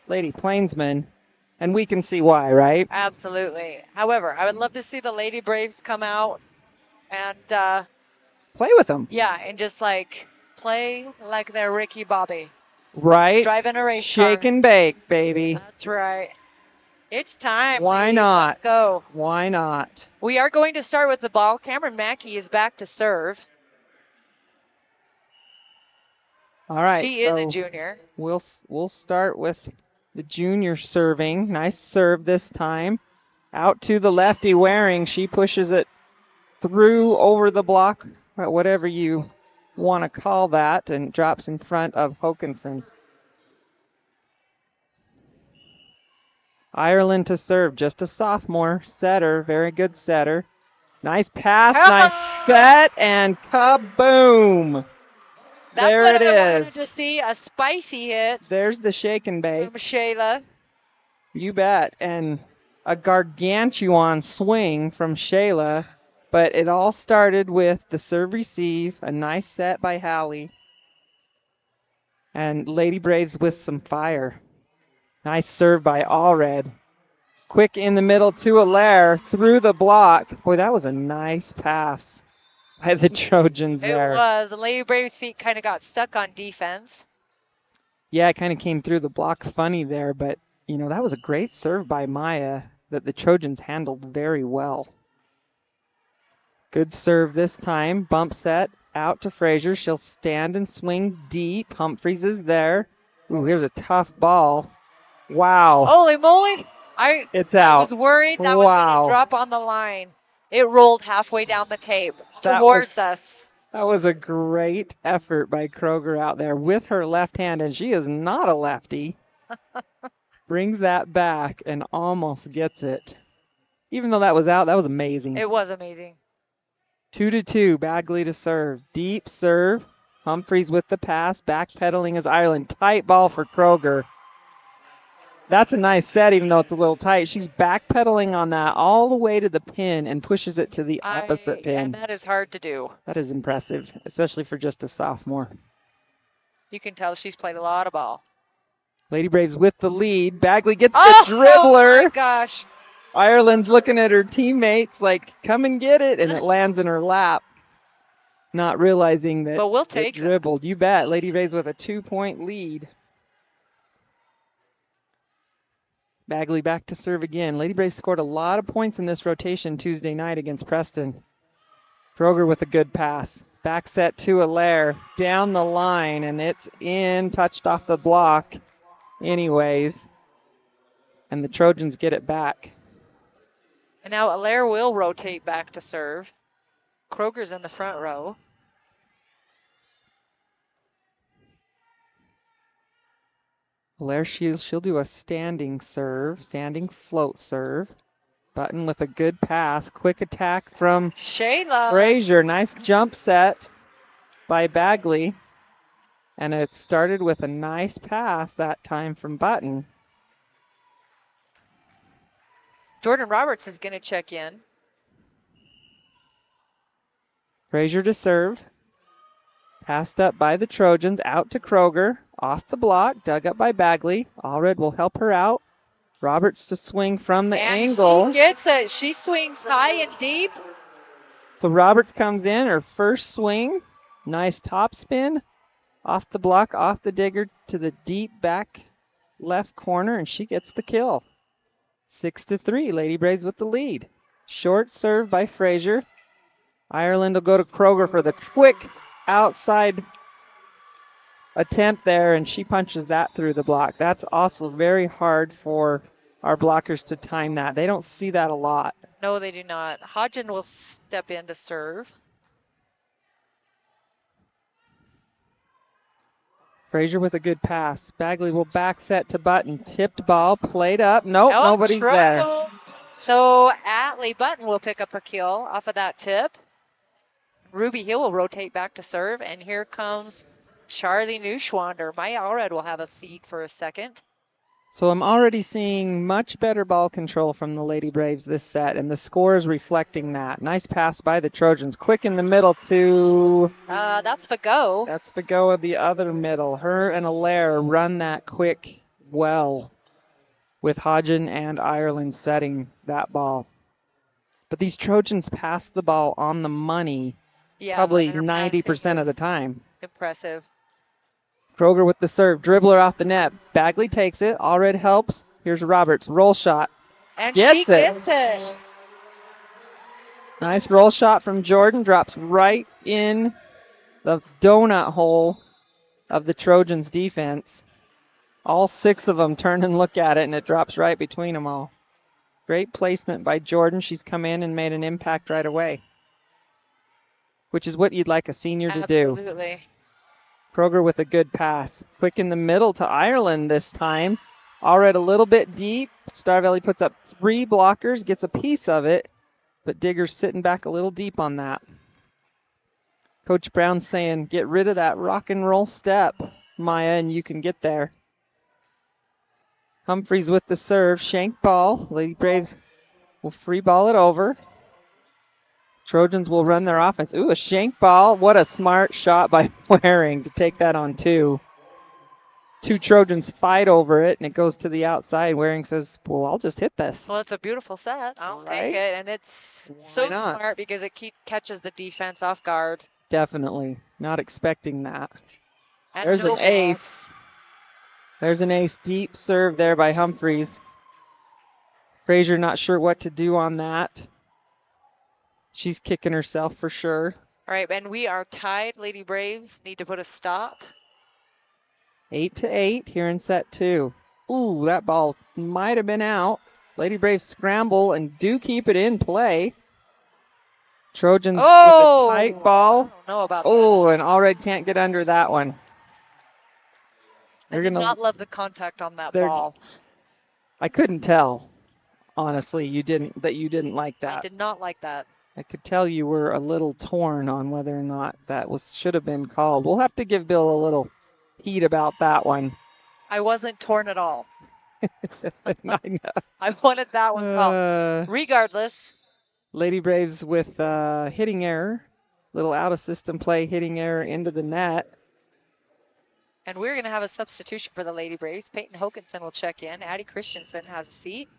Lady Plainsmen. And we can see why, right? Absolutely. However, I would love to see the Lady Braves come out and play with them. Yeah, and just play like they're Ricky Bobby. Right. Driving a race Shake car. and bake, baby. That's right. It's time. Why ladies. not? Let's go. Why not? We are going to start with the ball. Cameron Mackey is back to serve. All right. She is a junior. We'll start with the junior serving. Nice serve this time. Out to the lefty Waring. She pushes it through over the block, whatever you want to call that, and drops in front of Hokinson. Ireland to serve, just a sophomore setter, very good setter. Nice pass, nice set, and kaboom! That's there what it I wanted is. to see, a spicy hit There's the shake and bake. from Shayla. You bet, and a gargantuan swing from Shayla, but it all started with the serve receive, a nice set by Hallie, and Lady Braves with some fire. Nice serve by Allred. Quick in the middle to Allaire, through the block. Boy, that was a nice pass by the Trojans there. It was. The Lady Braves' feet kind of got stuck on defense. Yeah, it kind of came through the block funny there, but, that was a great serve by Maya that the Trojans handled very well. Good serve this time. Bump set out to Frazier. She'll stand and swing deep. Humphries is there. Ooh, here's a tough ball. Wow. Holy moly. It's I out. was worried that was going to drop on the line. It rolled halfway down the tape towards us. That was a great effort by Kroger out there with her left hand, and she is not a lefty. Brings that back and almost gets it. Even though that was out, that was amazing. It was amazing. 2-2, Bagley to serve. Deep serve. Humphries with the pass. Backpedaling is Ireland. Tight ball for Kroger. That's a nice set, even though it's a little tight. She's backpedaling on that all the way to the pin and pushes it to the opposite pin. And that is hard to do. That is impressive, especially for just a sophomore. You can tell she's played a lot of ball. Lady Braves with the lead. Bagley gets the dribbler. Oh my gosh. Ireland's looking at her teammates like, come and get it, and it lands in her lap. Not realizing that we'll take it dribbled. You bet. Lady Braves with a 2-point lead. Bagley back to serve again. Lady Braves scored a lot of points in this rotation Tuesday night against Preston. Kroger with a good pass. Back set to Allaire. Down the line, and it's in. Touched off the block anyways. And the Trojans get it back. And now Allaire will rotate back to serve. Kroger's in the front row. Allaire, she'll do a standing serve, standing float serve. Button with a good pass. Quick attack from Shayla. Frazier. Nice jump set by Bagley. And it started with a nice pass that time from Button. Jordan Roberts is going to check in. Frazier to serve. Passed up by the Trojans, out to Kroger. Off the block, dug up by Bagley. Allred will help her out. Roberts to swing from the angle. She gets it. She swings high and deep. So Roberts comes in, her first swing. Nice top spin. Off the block, off the digger to the deep back left corner, and she gets the kill. 6-3, Lady Braves with the lead. Short serve by Frazier. Ireland will go to Kroger for the quick outside attempt there, and she punches that through the block. That's also very hard for our blockers to time that. They don't see that a lot. No, they do not. Hodgen will step in to serve. Frazier with a good pass. Bagley will back set to Button. Tipped ball, played up. Nope, nobody's there. So Atlee Button will pick up her kill off of that tip. Ruby Hill will rotate back to serve, and here comes Charlie Neuschwander. Maya Allred will have a seat for a second. So I'm already seeing much better ball control from the Lady Braves this set, and the score is reflecting that. Nice pass by the Trojans. Quick in the middle to... that's Fago. That's Fago of the other middle. Her and Allaire run that quick well with Hodgen and Ireland setting that ball. But these Trojans pass the ball on the money probably 90% of the time. Impressive. Kroger with the serve. Dribbler off the net. Bagley takes it. Allred helps. Here's Roberts. Roll shot. And she gets it. Nice roll shot from Jordan. Drops right in the donut hole of the Trojans' defense. All 6 of them turn and look at it, and it drops right between them all. Great placement by Jordan. She's come in and made an impact right away, which is what you'd like a senior to do. Absolutely. Kroger with a good pass. Quick in the middle to Ireland this time. Allred a little bit deep. Star Valley puts up 3 blockers, gets a piece of it, but Digger's sitting back a little deep on that. Coach Brown's saying, get rid of that rock and roll step, Maya, and you can get there. Humphries with the serve. Shank ball. Lady Braves will free ball it over. Trojans will run their offense. Ooh, a shank ball. What a smart shot by Waring to take that on 2. 2 Trojans fight over it, and it goes to the outside. Waring says, well, I'll just hit this. Well, it's a beautiful set. I'll take it. And it's so smart because it catches the defense off guard. Definitely. Not expecting that. And There's an ace. There's an ace. Deep serve there by Humphries. Frazier not sure what to do on that. She's kicking herself for sure. All right, and we are tied. Lady Braves need to put a stop. 8-8 here in set 2. Ooh, that ball might have been out. Lady Braves scramble and do keep it in play. Trojans with a tight ball. I don't know about that. And Allred can't get under that one. I did not love the contact on that ball. I couldn't tell, honestly, you didn't like that. I did not like that. I could tell you were a little torn on whether or not that should have been called. We'll have to give Bill a little heat about that one. I wasn't torn at all. I know. I wanted that one called. Regardless. Lady Braves with hitting error. Little out of system play, hitting error into the net. And we're going to have a substitution for the Lady Braves. Peyton Hokinson will check in. Addie Christensen has a seat.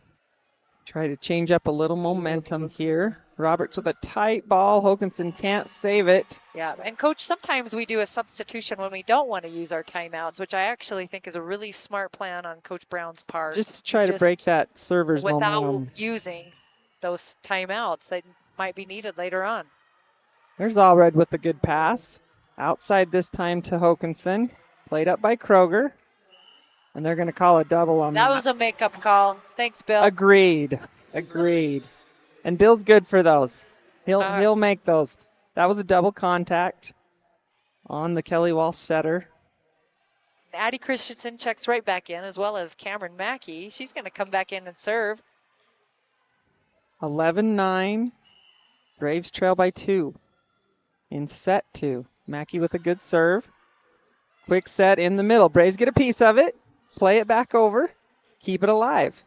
Try to change up a little momentum here. Roberts with a tight ball. Hokinson can't save it. Yeah, and Coach, sometimes we do a substitution when we don't want to use our timeouts, which I actually think is a really smart plan on Coach Brown's part. Just to try to break that server's momentum. Without using those timeouts that might be needed later on. There's Allred with a good pass. Outside this time to Hokinson. Played up by Kroger. And they're going to call a double on that. That was a makeup call. Thanks, Bill. Agreed. And Bill's good for those. He'll make those. That was a double contact on the Kelly Walsh setter. Addie Christensen checks right back in, as well as Cameron Mackey. She's going to come back in and serve. 11-9. Braves trail by 2 in set 2. Mackey with a good serve. Quick set in the middle. Braves get a piece of it. Play it back over. Keep it alive.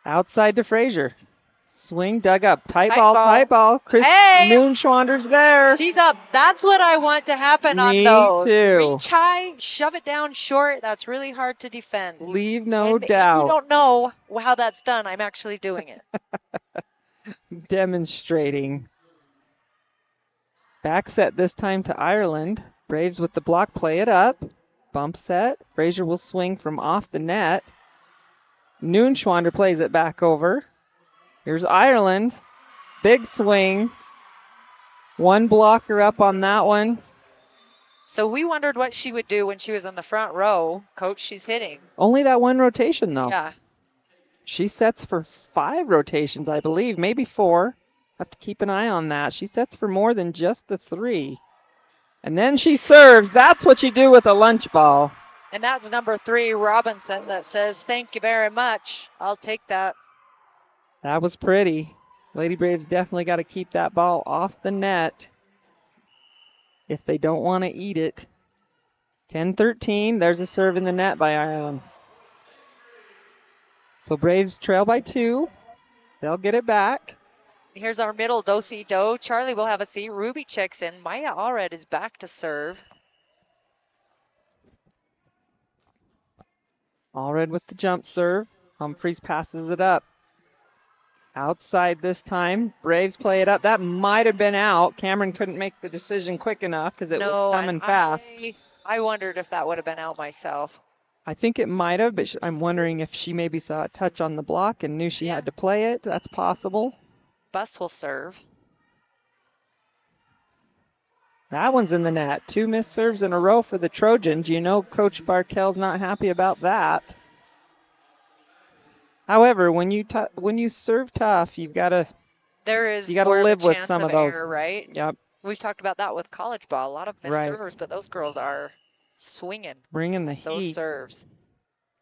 Outside to Frazier. Swing dug up. Tight ball. Chris Moonschwander's there. She's up. That's what I want to happen on those. Me too. Reach high, shove it down short. That's really hard to defend. Leave no doubt. If you don't know how that's done, I'm actually doing it. Demonstrating. Back set this time to Ireland. Braves with the block, play it up. Bump set. Frazier will swing from off the net. Moonschwander plays it back over. Here's Ireland. Big swing. One blocker up on that one. So we wondered what she would do when she was in the front row. Coach, she's hitting. Only that one rotation, though. Yeah. She sets for 5 rotations, I believe, maybe 4. Have to keep an eye on that. She sets for more than just the 3. And then she serves. That's what you do with a lunch ball. And that's number 3, Robinson, that says, thank you very much. I'll take that. That was pretty. Lady Braves definitely got to keep that ball off the net if they don't want to eat it. 10-13. There's a serve in the net by Ireland. So Braves trail by 2. They'll get it back. Here's our middle do-si-do. Charlie will have a seat. Ruby checks in. Maya Allred is back to serve. Allred with the jump serve. Humphreys passes it up. Outside this time. Braves play it up. That might have been out. Cameron couldn't make the decision quick enough because it was coming fast. I wondered if that would have been out myself. I think it might have, but I'm wondering if she maybe saw a touch on the block and knew she had to play it. That's possible. Bus will serve. That one's in the net. 2 missed serves in a row for the Trojans. You know Coach Barkel's not happy about that. However, when you serve tough, you've got to live with some of those, error, right? Yep. We've talked about that with college ball. A lot of missed servers, but those girls are swinging. Bringing the those heat. Serves.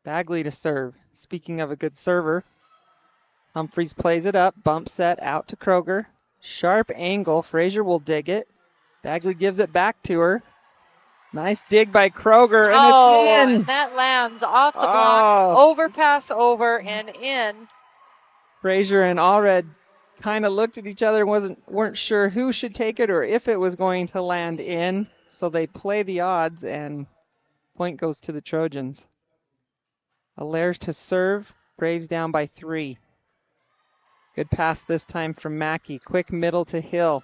Bagley to serve. Speaking of a good server, Humphreys plays it up. Bump set out to Kroger. Sharp angle. Frazier will dig it. Bagley gives it back to her. Nice dig by Kroger, and it's in. And that lands off the block, overpass over and in. Frazier and Allred kind of looked at each other and weren't sure who should take it or if it was going to land in. So they play the odds, and point goes to the Trojans. Allaire to serve. Braves down by 3. Good pass this time from Mackey. Quick middle to Hill.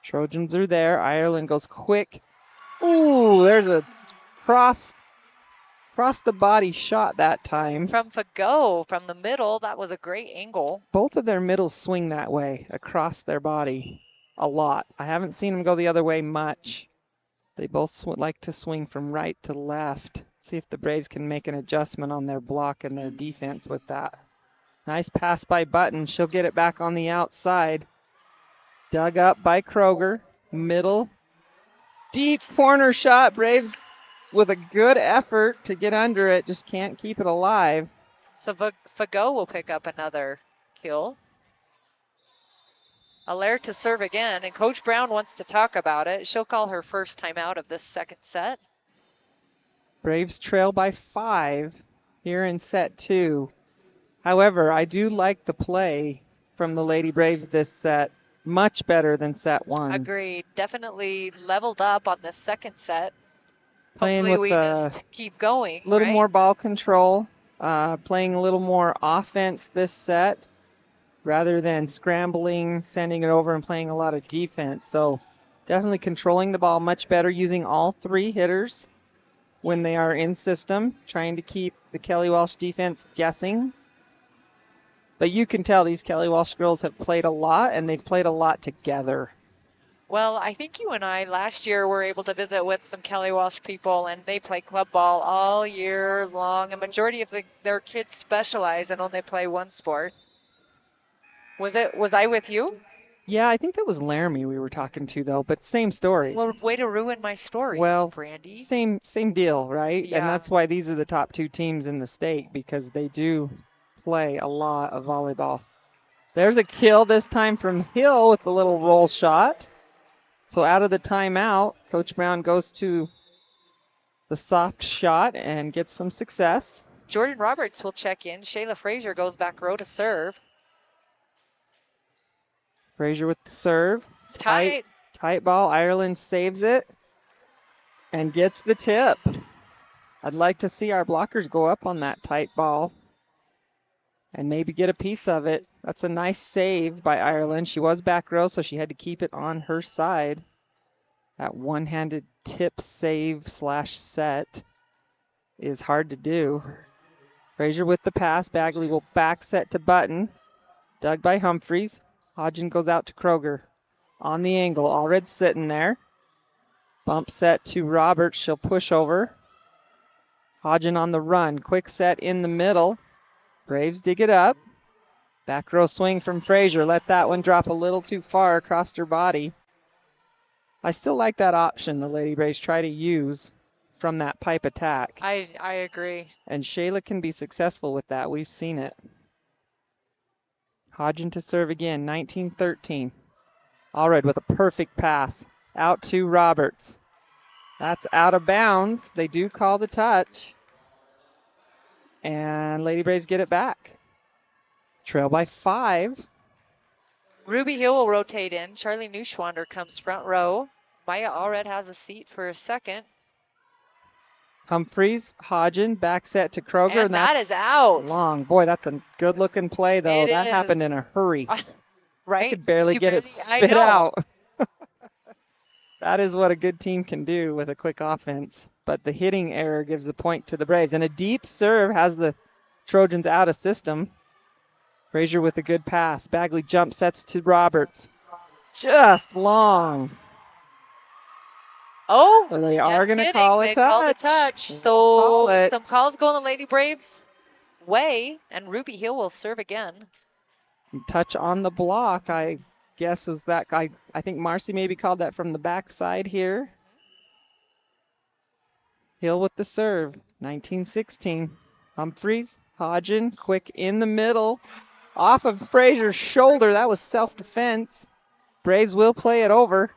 Trojans are there. Ireland goes quick. Ooh, there's a cross Across the body shot that time. From Fago, from the middle, that was a great angle. Both of their middles swing that way, across their body, a lot. I haven't seen them go the other way much. They both like to swing from right to left. See if the Braves can make an adjustment on their block and their defense with that. Nice pass by Button. She'll get it back on the outside. Dug up by Kroger. Middle. Deep corner shot. Braves with a good effort to get under it. Just can't keep it alive. So Fago will pick up another kill. Allaire to serve again, and Coach Brown wants to talk about it. She'll call her first time out of this second set. Braves trail by 5 here in set 2. However, I do like the play from the Lady Braves this set. Much better than set 1. Agreed. Definitely leveled up on the second set. Playing Hopefully with we just keep going. A little right? more ball control. Playing a little more offense this set rather than scrambling, sending it over, and playing a lot of defense. So definitely controlling the ball much better, using all 3 hitters when they are in system, trying to keep the Kelly Walsh defense guessing. But you can tell these Kelly Walsh girls have played a lot, and they've played a lot together. Well, I think you and I last year were able to visit with some Kelly Walsh people, and they play club ball all year long. A majority of their kids specialize and only play one sport. Was I with you? Yeah, I think that was Laramie we were talking to, though, but same story. Well, way to ruin my story, well, Brandy. Same deal, right? Yeah. And that's why these are the top 2 teams in the state, because they do play a lot of volleyball. There's a kill this time from Hill with a little roll shot. So out of the timeout, Coach Brown goes to the soft shot and gets some success. Jordan Roberts will check in. Shayla Frazier goes back row to serve. Frazier with the serve. It's tight. Tight ball. Ireland saves it and gets the tip. I'd like to see our blockers go up on that tight ball and maybe get a piece of it. That's a nice save by Ireland. She was back row, so she had to keep it on her side. That one-handed tip save / set is hard to do. Frazier with the pass. Bagley will back set to Button. Dug by Humphreys. Hodgen goes out to Kroger. On the angle, Allred sitting there. Bump set to Roberts. She'll push over. Hodgen on the run. Quick set in the middle. Braves dig it up. Back row swing from Frazier. Let that one drop a little too far across her body. I still like that option the Lady Braves try to use from that pipe attack. I agree. And Shayla can be successful with that. We've seen it. Hodgen to serve again, 19-13. Allred with a perfect pass. Out to Roberts. That's out of bounds. They do call the touch. And Lady Braves get it back. Trail by 5. Ruby Hill will rotate in. Charlie Neuschwander comes front row. Maya Allred has a seat for a second. Humphreys, Hodgen, back set to Kroger. And that is out. Long. Boy, that's a good-looking play, though. That happened in a hurry. Right? I could barely get it spit out. That is what a good team can do with a quick offense. But the hitting error gives the point to the Braves. And a deep serve has the Trojans out of system. Frazier with a good pass. Bagley jump sets to Roberts. Just long. Oh, so they are going to call a touch. Call the touch. So some calls go in the Lady Braves' way, and Ruby Hill will serve again. Touch on the block, I guess, was that guy. I think Marcy maybe called that from the backside here. Hill with the serve, 19-16. Humphreys, Hodgen, quick in the middle. Off of Frazier's shoulder. That was self-defense. Braves will play it over.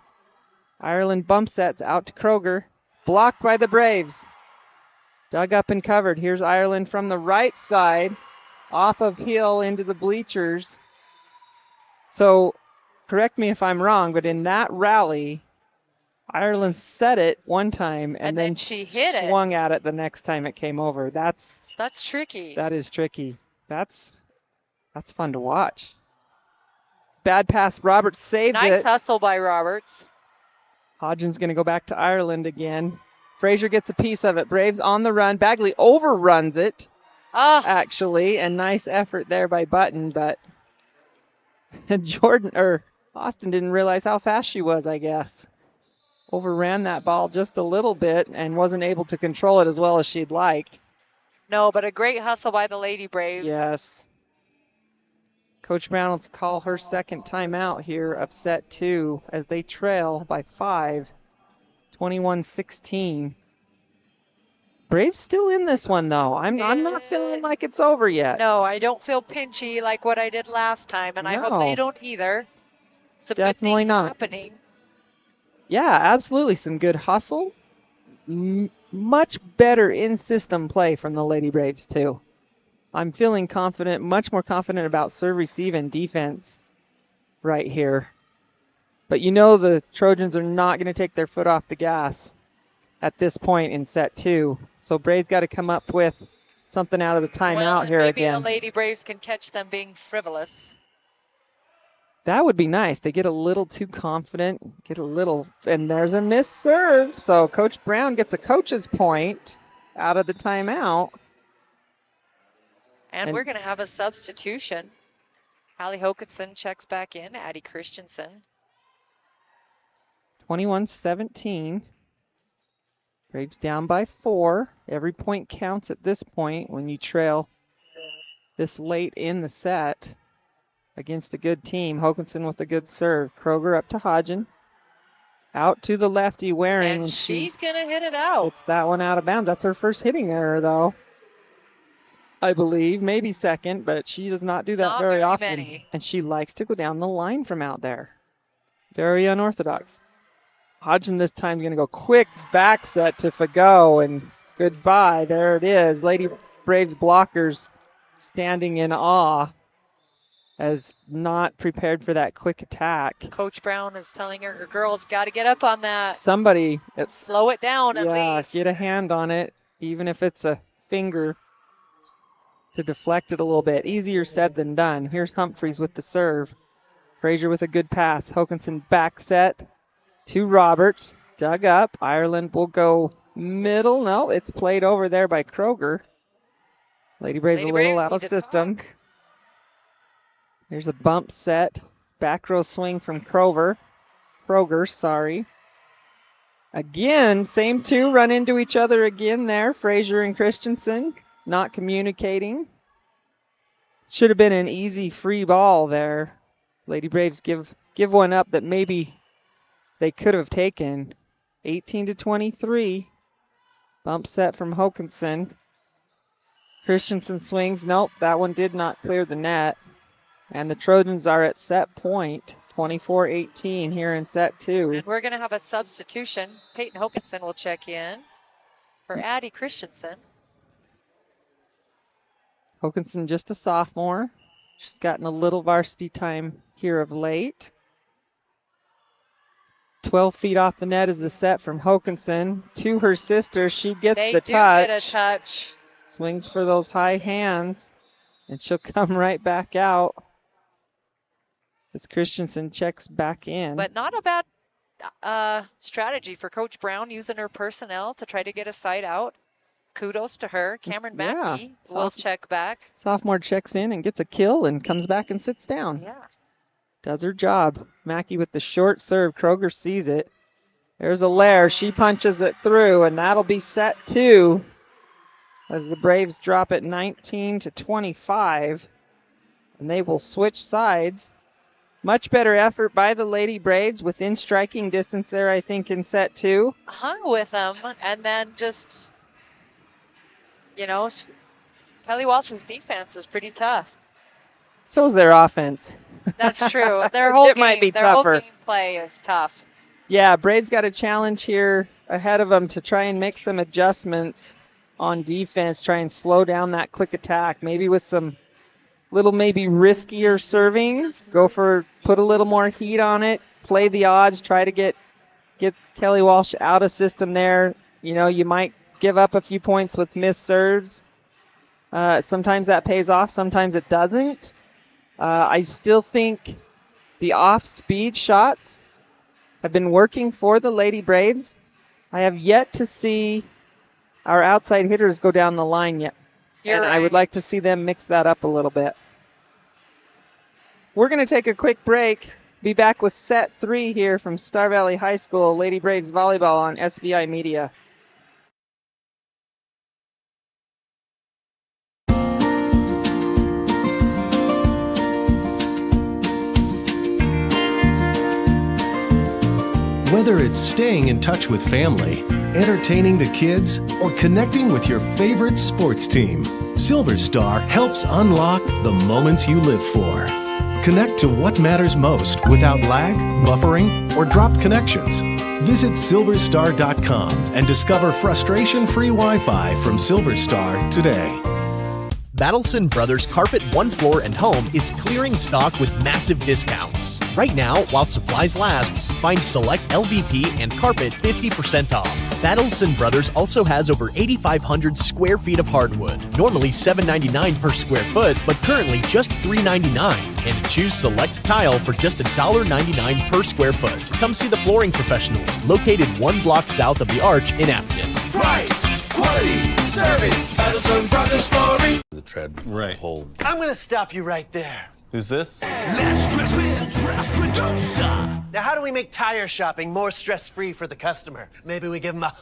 Ireland bump sets out to Kroger. Blocked by the Braves. Dug up and covered. Here's Ireland from the right side. Off of Hill into the bleachers. So, correct me if I'm wrong, but in that rally, Ireland set it one time and then she hit it. Swung at it the next time it came over. That's tricky. That is tricky. That's fun to watch. Bad pass. Roberts saves it. Nice hustle by Roberts. Hodgen's going to go back to Ireland again. Frazier gets a piece of it. Braves on the run. Bagley overruns it, actually, and nice effort there by Button, but Austin didn't realize how fast she was, I guess. Overran that ball just a little bit and wasn't able to control it as well as she'd like. No, but a great hustle by the Lady Braves. Yes. Coach Brown will call her second timeout here of set 2 as they trail by 5, 21-16. Braves still in this one, though. I'm not feeling like it's over yet. No, I don't feel pinchy like what I did last time, and I hope they don't either. Some Definitely good things not. happening. Yeah, absolutely. Some good hustle. Much better in-system play from the Lady Braves, too. I'm feeling confident, much more confident about serve, receive, and defense right here. But you know the Trojans are not going to take their foot off the gas at this point in set 2. So Braves got to come up with something out of the timeout here again. Maybe the Lady Braves can catch them being frivolous. That would be nice. They get a little too confident, and there's a missed serve. So Coach Brown gets a coach's point out of the timeout. And we're going to have a substitution. Hallie Hokinson checks back in. Addie Christensen. 21-17. Braves down by 4. Every point counts at this point when you trail this late in the set against a good team. Hokinson with a good serve. Kroger up to Hodgen. Out to the lefty Waring. And she's going to hit it out. It's that one out of bounds. That's her first hitting error, though. I believe. Maybe second, but she does not do that Not very often. many. And she likes to go down the line from out there. Very unorthodox. Hodgson this time is going to go quick back set to Fagot, and goodbye. There it is. Lady Braves blockers standing in awe as not prepared for that quick attack. Coach Brown is telling her girls got to get up on that. Somebody. Slow it down at least. Get a hand on it, even if it's a finger, to deflect it a little bit. Easier said than done. Here's Humphreys with the serve. Frazier with a good pass. Hokinson back set to Roberts. Dug up. Ireland will go middle. No, it's played over there by Kroger. Lady Braves a little out of system. There's a bump set. Back row swing from Kroger, sorry. Again, same two run into each other again there. Frazier and Christensen not communicating. Should have been an easy free ball there. Lady Braves give one up that maybe they could have taken. 18-23. Bump set from Hokinson. Christensen swings. Nope, that one did not clear the net. And the Trojans are at set point, 24-18 here in set 2. And we're going to have a substitution. Peyton Hokinson will check in for Addie Christensen. Hokinson just a sophomore. She's gotten a little varsity time here of late. 12 feet off the net is the set from Hokinson. To her sister, she gets the touch. They do get a touch. Swings for those high hands, and she'll come right back out as Christensen checks back in. But not a bad strategy for Coach Brown, using her personnel to try to get a side out. Kudos to her. Cameron Mackey will check back. Sophomore checks in and gets a kill and comes back and sits down. Yeah. Does her job. Mackey with the short serve. Kroger sees it. There's a Lair. She punches it through, and that'll be set 2 as the Braves drop it 19-25. And they will switch sides. Much better effort by the Lady Braves within striking distance there, I think, in set 2. Hung with them, and then just, Kelly Walsh's defense is pretty tough. So's their offense. That's true. Their whole might be their tougher. whole game play is tough. Yeah, Braves got a challenge here ahead of them to try and make some adjustments on defense, try and slow down that quick attack, maybe with some little maybe riskier serving, put a little more heat on it, play the odds, try to get Kelly Walsh out of system there. You might give up a few points with missed serves. Sometimes that pays off, sometimes it doesn't. I still think the off-speed shots have been working for the Lady Braves. I have yet to see our outside hitters go down the line yet. You're I would right. like to see them mix that up a little bit. We're going to take a quick break. Be back with set 3 here from Star Valley High School, Lady Braves Volleyball on SVI Media. Whether it's staying in touch with family, entertaining the kids, or connecting with your favorite sports team, Silver Star helps unlock the moments you live for. Connect to what matters most without lag, buffering, or dropped connections. Visit silverstar.com and discover frustration-free Wi-Fi from Silver Star today. Battleson Brothers Carpet One Floor and Home is clearing stock with massive discounts. Right now, while supplies lasts, find select LVP and carpet 50% off. Battleson Brothers also has over 8,500 square feet of hardwood, normally $7.99 per square foot, but currently just $3.99. And choose select tile for just $1.99 per square foot. Come see the flooring professionals, located 1 block south of the Arch in Afton. Price, quality, service. Battleson Brothers Flooring. The tread. Right. Whole. I'm going to stop you right there. Who's this? Stress with Stress Reducer. Now, how do we make tire shopping more stress-free for the customer? Maybe we give him a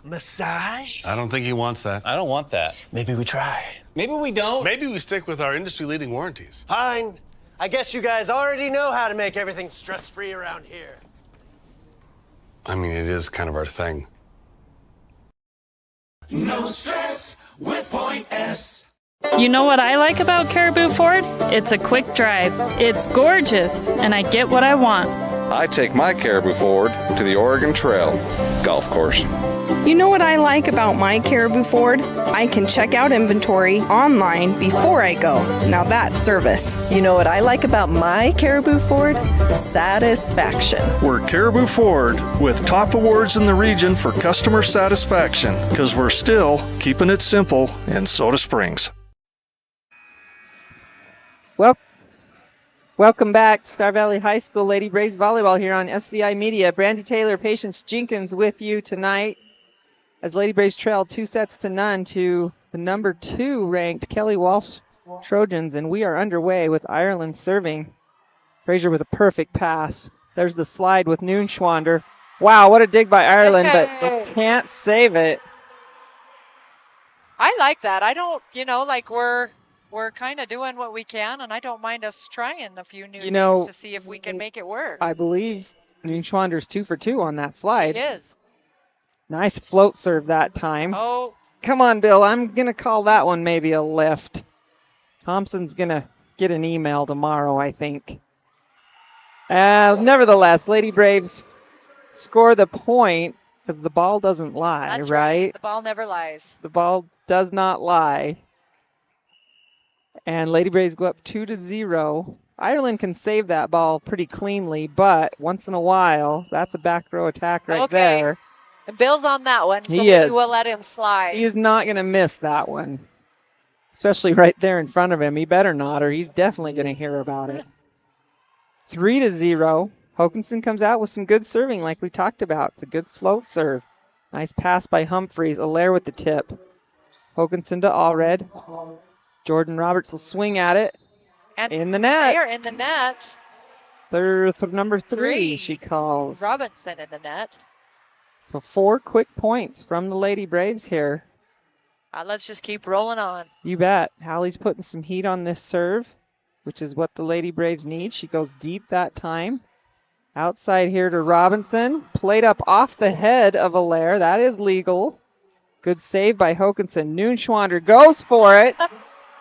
massage? I don't think he wants that. I don't want that. Maybe we try. Maybe we don't. Maybe we stick with our industry-leading warranties. Fine. I guess you guys already know how to make everything stress-free around here. I mean, it is kind of our thing. No stress with Point S. You know what I like about Caribou Ford? It's a quick drive. It's gorgeous, and I get what I want. I take my Caribou Ford to the Oregon Trail golf course. You know what I like about my Caribou Ford? I can check out inventory online before I go. Now that's service. You know what I like about my Caribou Ford? Satisfaction. We're Caribou Ford with top awards in the region for customer satisfaction because we're still keeping it simple in Soda Springs. Welcome back, Star Valley High School Lady Braves Volleyball here on SVI Media. Brandy Taylor, Patience Jenkins with you tonight as Lady Braves trail 2-0 to the number 2 ranked Kelly Walsh Trojans, and we are underway with Ireland serving. Frazier with a perfect pass. There's the slide with Noonschwander. Wow, what a dig by Ireland, but they can't save it. I like that. I don't, like we're kind of doing what we can, and I don't mind us trying a few new things to see if we can make it work. I believe Noonschwander's 2 for 2 on that slide. She is. Nice float serve that time. Oh. Come on, Bill. I'm going to call that one maybe a lift. Thompson's going to get an email tomorrow, I think. Nevertheless, Lady Braves score the point because the ball doesn't lie, That's right? The ball never lies. The ball does not lie. And Lady Braves go up 2-0. Ireland can save that ball pretty cleanly, but once in a while, that's a back row attack right there. And Bill's on that one, so He is. we will let him slide. He's not going to miss that one, especially right there in front of him. He better not, or he's definitely going to hear about it. 3-0. Hokanson comes out with some good serving like we talked about. It's a good float serve. Nice pass by Humphreys. Allaire with the tip. Hokanson to Allred. Jordan Roberts will swing at it. And in the net. They are in the net. They're number 3, she calls. Robinson in the net. So 4 quick points from the Lady Braves here. Let's just keep rolling on. You bet. Hallie's putting some heat on this serve, which is what the Lady Braves need. She goes deep that time. Outside here to Robinson. Played up off the head of Allaire. That is legal. Good save by Hokanson. Noonschwander goes for it.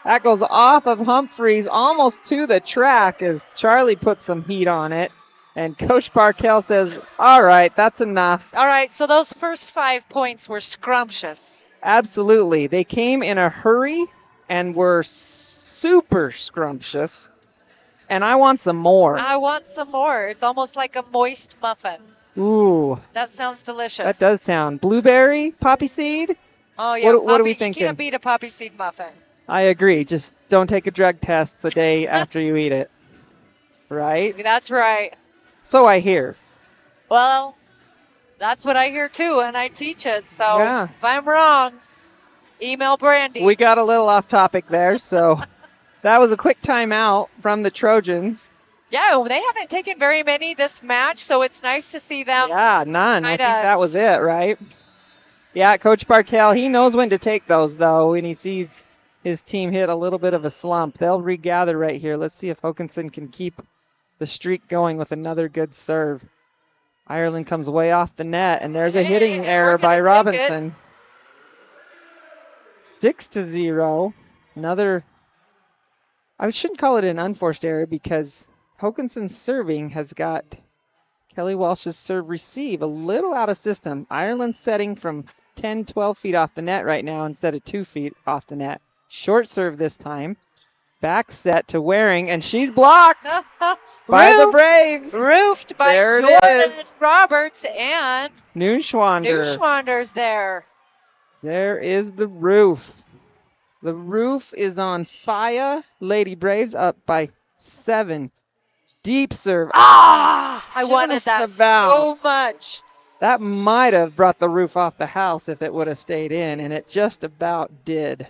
That goes off of Humphreys almost to the track as Charlie puts some heat on it. And Coach Barkell says, all right, that's enough. All right, so those first 5 points were scrumptious. Absolutely. They came in a hurry and were super scrumptious. And I want some more. I want some more. It's almost like a moist muffin. Ooh. That sounds delicious. That does sound. Blueberry, poppy seed? Oh, yeah. What are we thinking? You can't beat a poppy seed muffin. I agree. Just don't take a drug test the day after you eat it. Right? That's right. So I hear. Well, That's what I hear too, and I teach it. So Yeah. if I'm wrong, email Brandy. We got a little off topic there, so that was a quick timeout from the Trojans. Yeah, well, they haven't taken very many this match, so it's nice to see them. Yeah, none. I kinda- think that was it, right? Yeah, Coach Barkel, he knows when to take those, though, when he sees his team hit a little bit of a slump. They'll regather right here. Let's see if Hokanson can keep the streak going with another good serve. Ireland comes way off the net, and there's a hitting error by Robinson. 6-0. Another, I shouldn't call it an unforced error because Hokanson's serving has got Kelly Walsh's serve receive a little out of system. Ireland's setting from 10, 12 feet off the net right now instead of 2 feet off the net. Short serve this time. Back set to Waring, and she's blocked by the Braves. Roofed by There it Jordan is. Roberts and Noonschwander. Schwander's there. There is the roof. The roof is on fire. Lady Braves up by 7. Deep serve. I wanted Just that about. so much. That might have brought the roof off the house if it would have stayed in, and it just about did.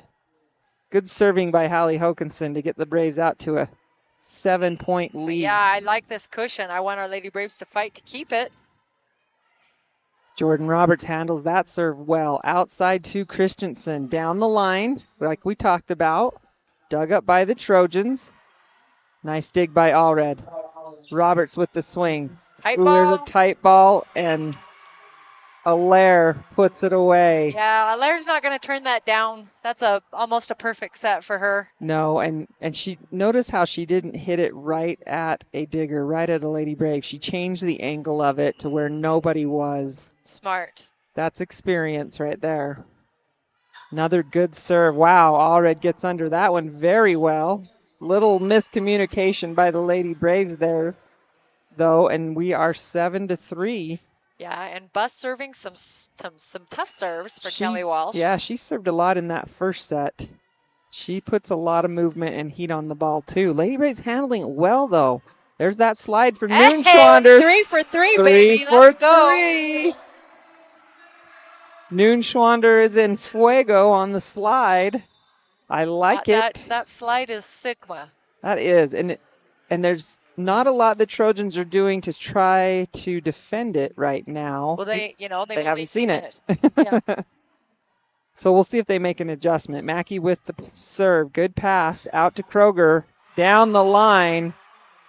Good serving by Hallie Hokanson to get the Braves out to a 7-point lead. Yeah, I like this cushion. I want our Lady Braves to fight to keep it. Jordan Roberts handles that serve well. Outside to Christensen. Down the line, like we talked about. Dug up by the Trojans. Nice dig by Allred. Roberts with the swing. Tight There's a ball. tight ball, and Allaire puts it away. Yeah, Allaire's not going to turn that down. That's almost a perfect set for her. No, and she notice how she didn't hit it right at a digger, right at a Lady Brave. She changed the angle of it to where nobody was. Smart. That's experience right there. Another good serve. Wow, Allred gets under that one very well. Little miscommunication by the Lady Braves there, though, and we are 7-3. Yeah, and Bus serving some tough serves for Kelly Walsh. Yeah, she served a lot in that first set. She puts a lot of movement and heat on the ball, too. Lady Braves handling it well, though. There's that slide from Noonschwander. 3 for 3, baby. Let's go. Noonschwander is in fuego on the slide. I like it. That slide is Sigma. That is. And there's not a lot the Trojans are doing to try to defend it right now. Well, they haven't seen it. Yeah. So we'll see if they make an adjustment. Mackey with the serve. Good pass out to Kroger. Down the line.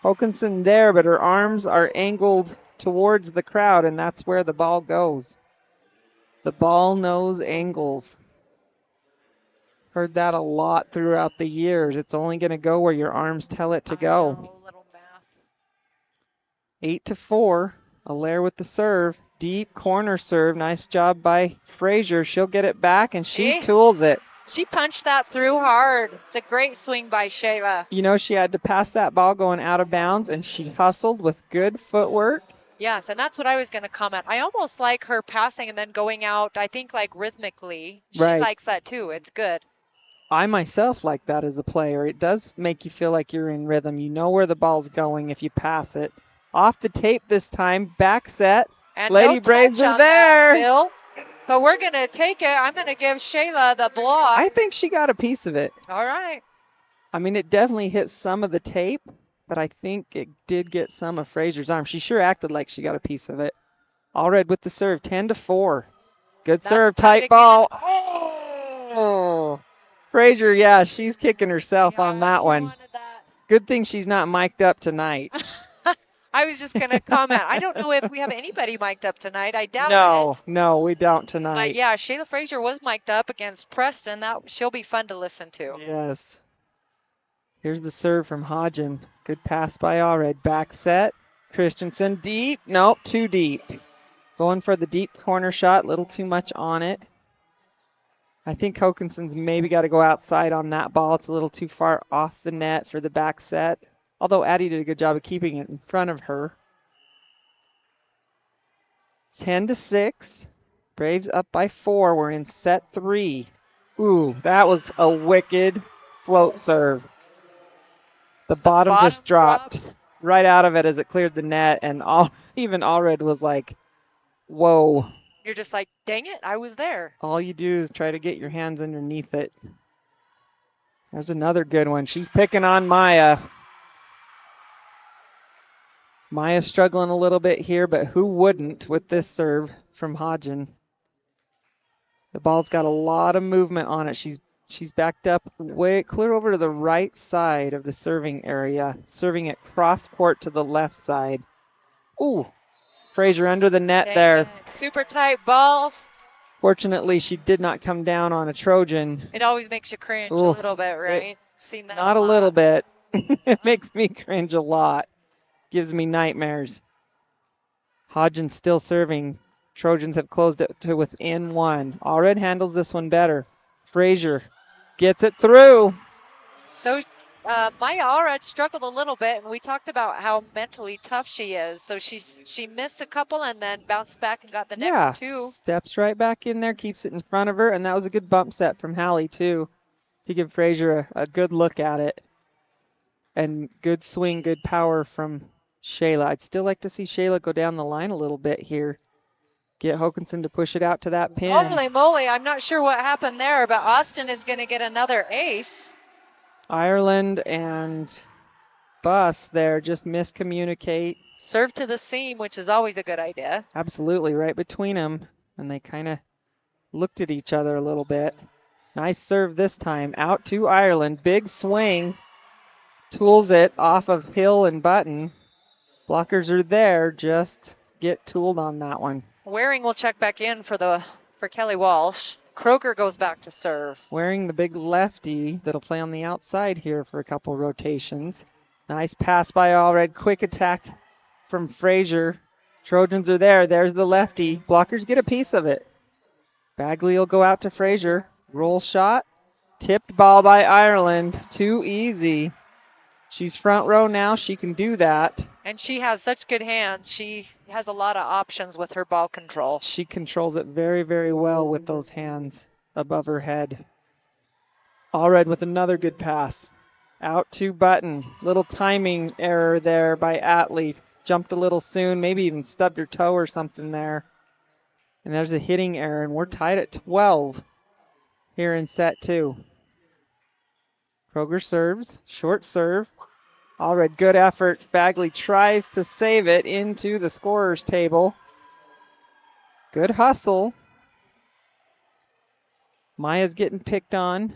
Hokanson there, but her arms are angled towards the crowd, and that's where the ball goes. The ball knows angles. Heard that a lot throughout the years. It's only going to go where your arms tell it to go. 8-4. Allaire with the serve. Deep corner serve. Nice job by Frazier. She'll get it back, and she tools it. She punched that through hard. It's a great swing by Shayla. You know, she had to pass that ball going out of bounds, and she hustled with good footwork. Yes, and that's what I was going to comment. I almost like her passing and then going out, I think, like rhythmically. She Right. likes that, too. It's good. I myself like that as a player. It does make you feel like you're in rhythm. You know where the ball's going if you pass it. Off the tape this time, back set. And Lady no Braves touch are on there. that, Bill. But we're going to take it. I'm going to give Shayla the block. I think she got a piece of it. All right. I mean, it definitely hit some of the tape, but I think it did get some of Frazier's arm. She sure acted like she got a piece of it. Allred with the serve, 10-4. Good serve, tight ball. Oh! Frazier, yeah, she's kicking herself on that one. Good thing she's not mic'd up tonight. I was just going to comment. I don't know if we have anybody mic'd up tonight. I doubt it. No, we don't tonight. But yeah, Shayla Frazier was mic'd up against Preston. She'll be fun to listen to. Yes. Here's the serve from Hodgen. Good pass by Allred. Back set. Christensen deep. Nope, too deep. Going for the deep corner shot. Little too much on it. I think Hokanson's maybe got to go outside on that ball. It's a little too far off the net for the back set. Although Addie did a good job of keeping it in front of her. 10-6. Braves up by 4. We're in set 3. Ooh, that was a wicked float serve. The bottom just dropped right out of it as it cleared the net, and even Allred was like, Whoa. You're just like, dang it, I was there. All you do is try to get your hands underneath it. There's another good one. She's picking on Maya. Maya's struggling a little bit here, but who wouldn't with this serve from Hodgen? The ball's got a lot of movement on it. She's backed up way clear over to the right side of the serving area, serving it cross court to the left side. Ooh, Frazier under the net Dang there. it. Super tight balls. Fortunately, she did not come down on a Trojan. It always makes you cringe a Oof. little bit, right? Seen that Not a little bit. It makes me cringe a lot. Gives me nightmares. Hodgen's still serving. Trojans have closed it to within one. Allred handles this one better. Frazier gets it through. So Maya Allred struggled a little bit, and we talked about how mentally tough she is. So she missed a couple and then bounced back and got the next two. Steps right back in there, keeps it in front of her, and that was a good bump set from Hallie too to give Frazier a good look at it. And good swing, good power from Shayla. I'd still like to see Shayla go down the line a little bit here. Get Hokinson to push it out to that pin. Holy moly, I'm not sure what happened there, but Austin is going to get another ace. Ireland and Bus there just miscommunicate. Serve to the seam, which is always a good idea. Absolutely, right between them. And they kind of looked at each other a little bit. Nice serve this time. Out to Ireland. Big swing. Tools it off of Hill and Button. Blockers are there. Just get tooled on that one. Waring will check back in for Kelly Walsh. Kroger goes back to serve. Waring the big lefty that'll play on the outside here for a couple rotations. Nice pass by Allred. Quick attack from Frazier. Trojans are there. There's the lefty. Blockers get a piece of it. Bagley will go out to Frazier. Roll shot. Tipped ball by Ireland. Too easy. She's front row now. She can do that. And she has such good hands. She has a lot of options with her ball control. She controls it very, very well with those hands above her head. Allred with another good pass. Out to Button. Little timing error there by Atlee. Jumped a little soon, maybe even stubbed her toe or something there. And there's a hitting error, and we're tied at 12 here in set 2. Kroger serves. Short serve. Allred, good effort. Bagley tries to save it into the scorer's table. Good hustle. Maya's getting picked on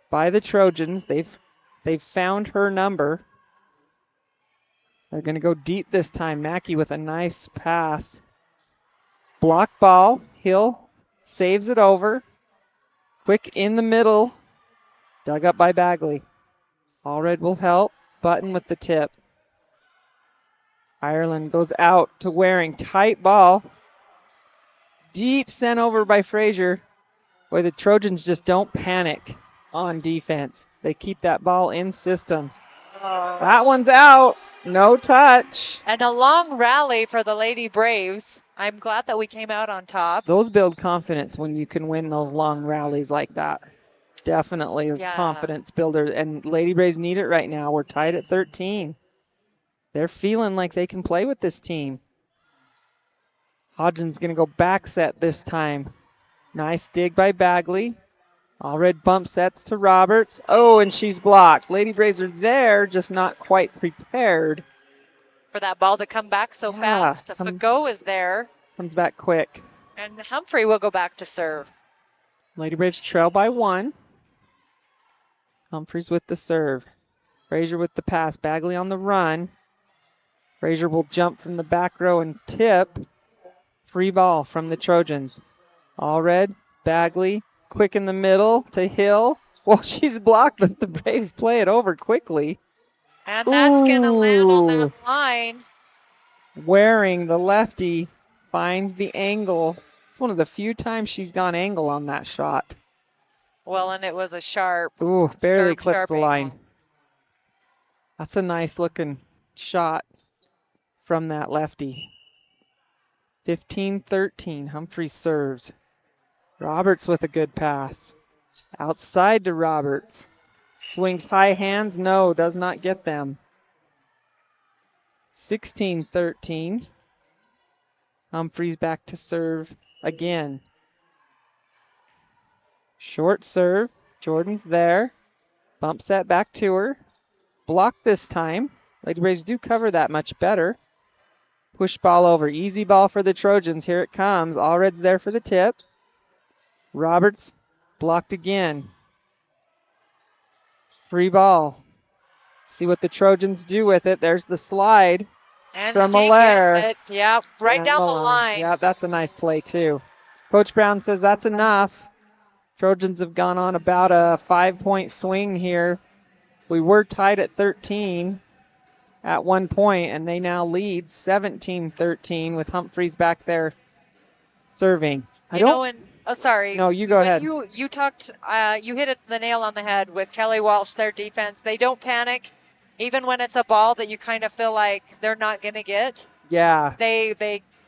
by the Trojans. They've found her number. They're going to go deep this time. Mackey with a nice pass. Block ball. Hill saves it over. Quick in the middle. Dug up by Bagley. Allred will help. Button with the tip. Ireland goes out to Waring. Tight ball. Deep sent over by Frazier. Boy, the Trojans just don't panic on defense. They keep that ball in system. That one's out. No touch. And a long rally for the Lady Braves. I'm glad that we came out on top. Those build confidence when you can win those long rallies like that. Definitely a confidence builder. And Lady Braves need it right now. We're tied at 13. They're feeling like they can play with this team. Hodgen's going to go back set this time. Nice dig by Bagley. Allred bump sets to Roberts. Oh, and she's blocked. Lady Braves are there, just not quite prepared. For that ball to come back so fast. If a go is there. Comes back quick. And Humphrey will go back to serve. Lady Braves trail by 1. Humphreys with the serve. Frazier with the pass. Bagley on the run. Frazier will jump from the back row and tip. Free ball from the Trojans. Allred, Bagley, quick in the middle to Hill. Well, she's blocked, but the Braves play it over quickly. And that's going to land on that line. Waring, the lefty, finds the angle. It's one of the few times she's gone angle on that shot. Well, and it was a sharp. Ooh, barely sharp, clipped sharp the line. angle. That's a nice looking shot from that lefty. 15-13, Humphreys serves. Roberts with a good pass. Outside to Roberts. Swings high hands, no, does not get them. 16-13. Humphreys back to serve again. Short serve. Jordan's there. Bump set back to her. Block this time. Lady Braves do cover that much better. Push ball over. Easy ball for the Trojans. Here it comes. Allred's there for the tip. Roberts blocked again. Free ball. See what the Trojans do with it. There's the slide And from she Allaire. gets it. Yeah, right And down the Malone. line. Yeah, that's a nice play too. Coach Brown says that's enough. Trojans have gone on about a 5-point swing here. We were tied at 13 at one point, and they now lead 17-13 with Humphreys back there serving. Sorry. No, you go ahead. You talked. You hit the nail on the head with Kelly Walsh. Their defense. They don't panic, even when it's a ball that you kind of feel like they're not going to get. Yeah.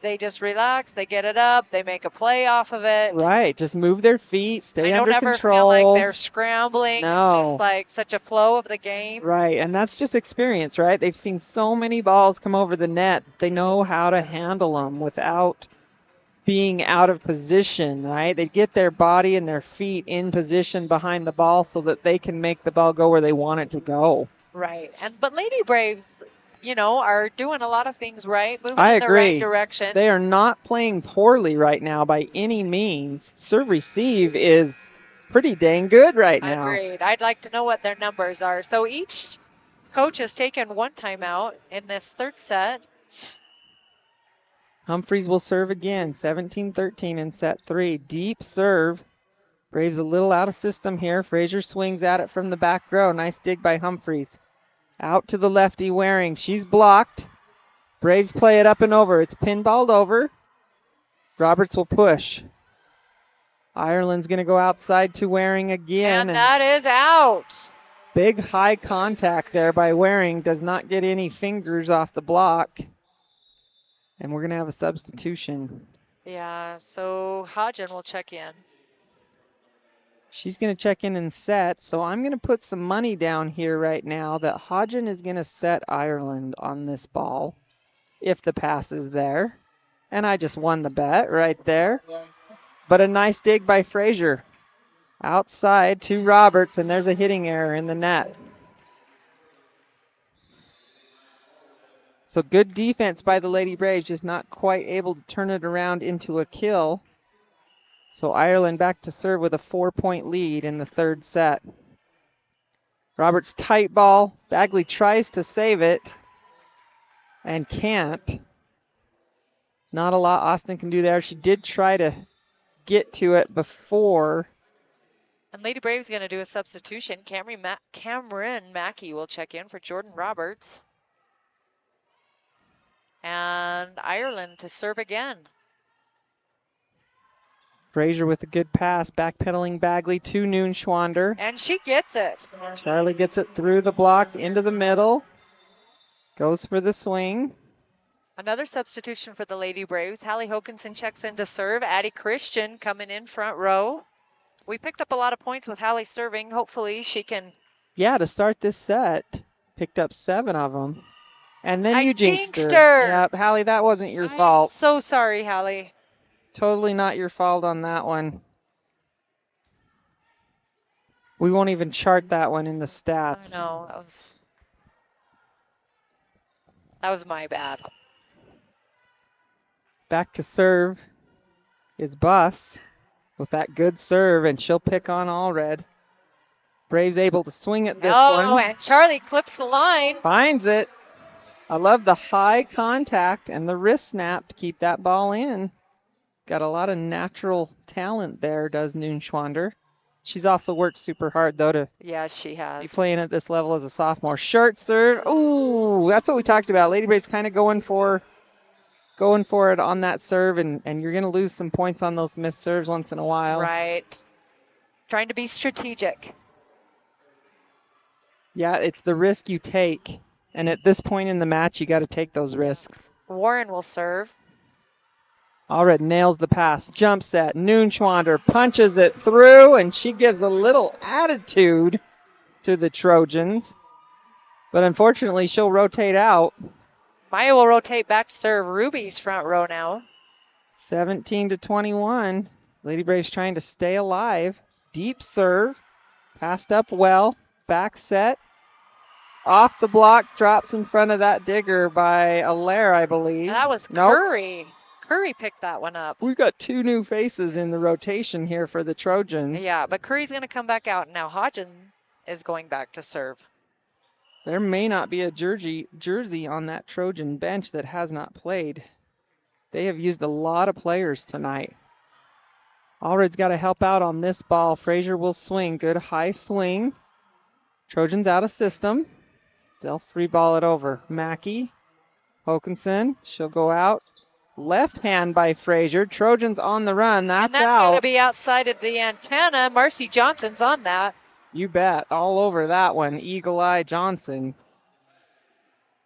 They just relax. They get it up. They make a play off of it. Right. Just move their feet. Stay under I don't ever control. feel like they're scrambling. No. It's just like such a flow of the game. Right. And that's just experience, right? They've seen so many balls come over the net. They know how to handle them without being out of position, right? They get their body and their feet in position behind the ball so that they can make the ball go where they want it to go. Right. But Lady Braves, are doing a lot of things right, moving I in the agree. right direction. They are not playing poorly right now by any means. Serve receive is pretty dang good right now. Agreed. I'd like to know what their numbers are. So each coach has taken one timeout in this third set. Humphreys will serve again, 17-13 in set 3. Deep serve. Braves a little out of system here. Frazier swings at it from the back row. Nice dig by Humphreys. Out to the lefty Waring. She's blocked. Braves play it up and over. It's pinballed over. Roberts will push. Ireland's going to go outside to Waring again. And that is out. Big high contact there by Waring. Does not get any fingers off the block. And we're going to have a substitution. Yeah, so Hodgen will check in. She's going to check in and set. So I'm going to put some money down here right now that Hodgen is going to set Ireland on this ball if the pass is there. And I just won the bet right there. But a nice dig by Frazier. Outside to Roberts, and there's a hitting error in the net. So good defense by the Lady Braves, just not quite able to turn it around into a kill. So Ireland back to serve with a 4-point lead in the third set. Roberts tight ball. Bagley tries to save it and can't. Not a lot Austin can do there. She did try to get to it before. And Lady Braves going to do a substitution. Cameron Mackey will check in for Jordan Roberts. And Ireland to serve again. Frazier with a good pass, backpedaling Bagley to Noonschwander. And she gets it. Charlie gets it through the block into the middle. Goes for the swing. Another substitution for the Lady Braves. Hallie Hokinson checks in to serve. Addie Christian coming in front row. We picked up a lot of points with Hallie serving. Hopefully she can. Yeah, to start this set, picked up 7 of them. And then you jinxed her. her. Yep, Hallie, that wasn't your fault. So sorry, Hallie. Totally not your fault on that one. We won't even chart that one in the stats. I know, that was my bad. Back to serve is Buss with that good serve, and she'll pick on Allred. Braves able to swing at this one. Oh, and Charlie clips the line. Finds it. I love the high contact and the wrist snap to keep that ball in. Got a lot of natural talent there, does Noonschwander. She's also worked super hard, though, to Yeah, she be has. playing at this level as a sophomore. Short serve. Ooh, that's what we talked about. Lady Braves kind of going for it on that serve, and you're going to lose some points on those missed serves once in a while. Right. Trying to be strategic. Yeah, it's the risk you take. And at this point in the match, you got to take those risks. Warren will serve. Allred nails the pass. Jump set. Noonschwander punches it through, and she gives a little attitude to the Trojans. But unfortunately, she'll rotate out. Maya will rotate back to serve. Ruby's front row now. 17-21. Lady Braves trying to stay alive. Deep serve. Passed up well. Back set. Off the block. Drops in front of that digger by Allaire, I believe. That was Nope. Curry. Curry picked that one up. We've got 2 new faces in the rotation here for the Trojans. Yeah, but Curry's going to come back out. Now Hodgen is going back to serve. There may not be a jersey on that Trojan bench that has not played. They have used a lot of players tonight. Allred's got to help out on this ball. Frazier will swing. Good high swing. Trojans out of system. They'll free ball it over. Mackey. Hokinson. She'll go out. Left hand by Frazier. Trojans on the run. That's going to out. be outside of the antenna. Marcy Johnson's on that. You bet. All over that one. Eagle Eye Johnson.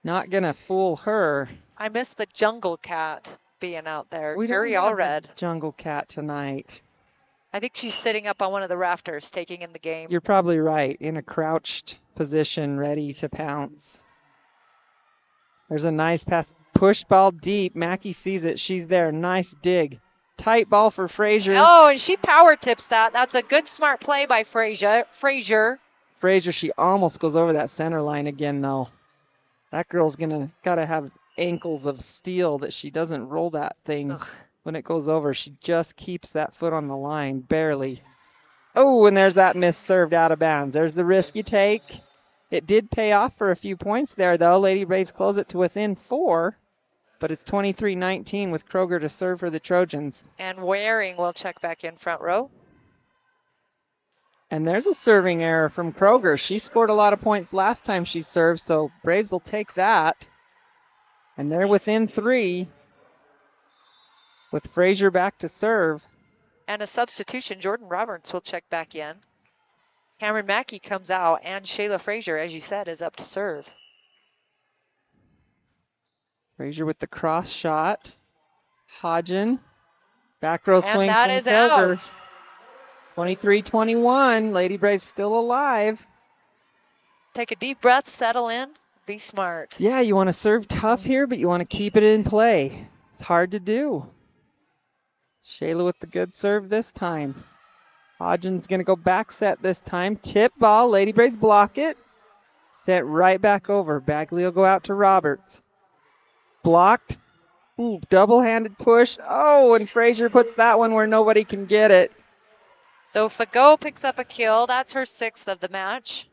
Not going to fool her. I missed the jungle cat being out there. We Carrie don't have Allred. the jungle cat tonight. I think she's sitting up on one of the rafters taking in the game. You're probably right. In a crouched position, ready to pounce. There's a nice pass. Push ball deep. Mackey sees it. She's there. Nice dig. Tight ball for Frazier. Oh, and she power tips that. That's a good, smart play by Frazier. Frazier, she almost goes over that center line again, though. That girl's gotta have ankles of steel that she doesn't roll that thing when it goes over. She just keeps that foot on the line, barely. Oh, and there's that miss served out of bounds. There's the risk you take. It did pay off for a few points there, though. Lady Braves close it to within 4, but it's 23-19 with Kroger to serve for the Trojans. And Waring will check back in front row. And there's a serving error from Kroger. She scored a lot of points last time she served, so Braves will take that. And they're within 3 with Frazier back to serve. And a substitution, Jordan Roberts will check back in. Cameron Mackey comes out, and Shayla Frazier, as you said, is up to serve. Frazier with the cross shot. Hodgen. Back row swing and that from is Kroger. out. 23-21. Lady Braves still alive. Take a deep breath, settle in, be smart. Yeah, you want to serve tough here, but you want to keep it in play. It's hard to do. Shayla with the good serve this time. Hodgen's going to go back set this time. Tip ball. Lady Braves block it. Set right back over. Bagley will go out to Roberts. Blocked. Ooh, double-handed push. Oh, and Frazier puts that one where nobody can get it. So Fagot picks up a kill. That's her 6th of the match.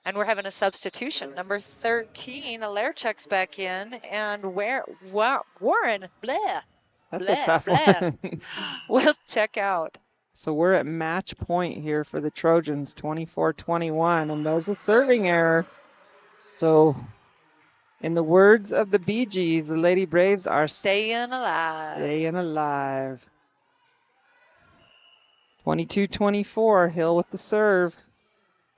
And we're having a substitution. Number 13, Allaire checks back in. And Warren, bleh. That's bleh, a tough bleh. one. We'll check out. So we're at match point here for the Trojans, 24-21. And there's a serving error. So in the words of the Bee Gees, the Lady Braves are staying alive. Staying alive. 22-24, Hill with the serve.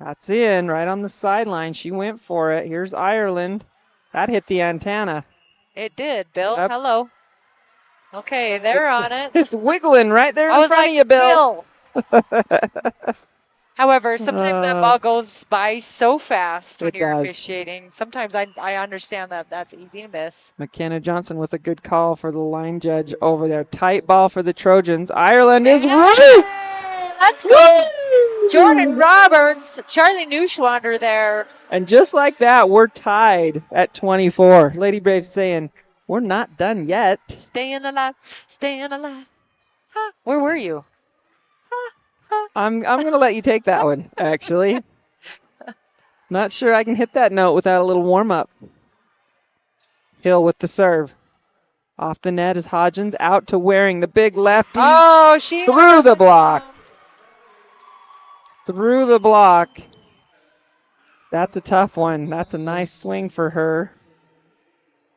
That's in, right on the sideline. She went for it. Here's Ireland. That hit the antenna. It did, Bill. Yep. Hello. Okay, they're on it. It's wiggling right there in front of you, Bill. However, sometimes that ball goes by so fast when It you're does. officiating. Sometimes I understand that that's easy to miss. McKenna Johnson with a good call for the line judge over there. Tight ball for the Trojans. Ireland is right. Let's go. Jordan Roberts, Charlie Neuschwander there. And just like that, we're tied at 24. Lady Braves saying, we're not done yet. Staying alive, staying alive. Huh, where were you? I'm going to let you take that one, actually. Not sure I can hit that note without a little warm-up. Hill with the serve. Off the net is Hodgins. Out to Waring, the big lefty. Oh, she through the block. Through the block. That's a tough one. That's a nice swing for her.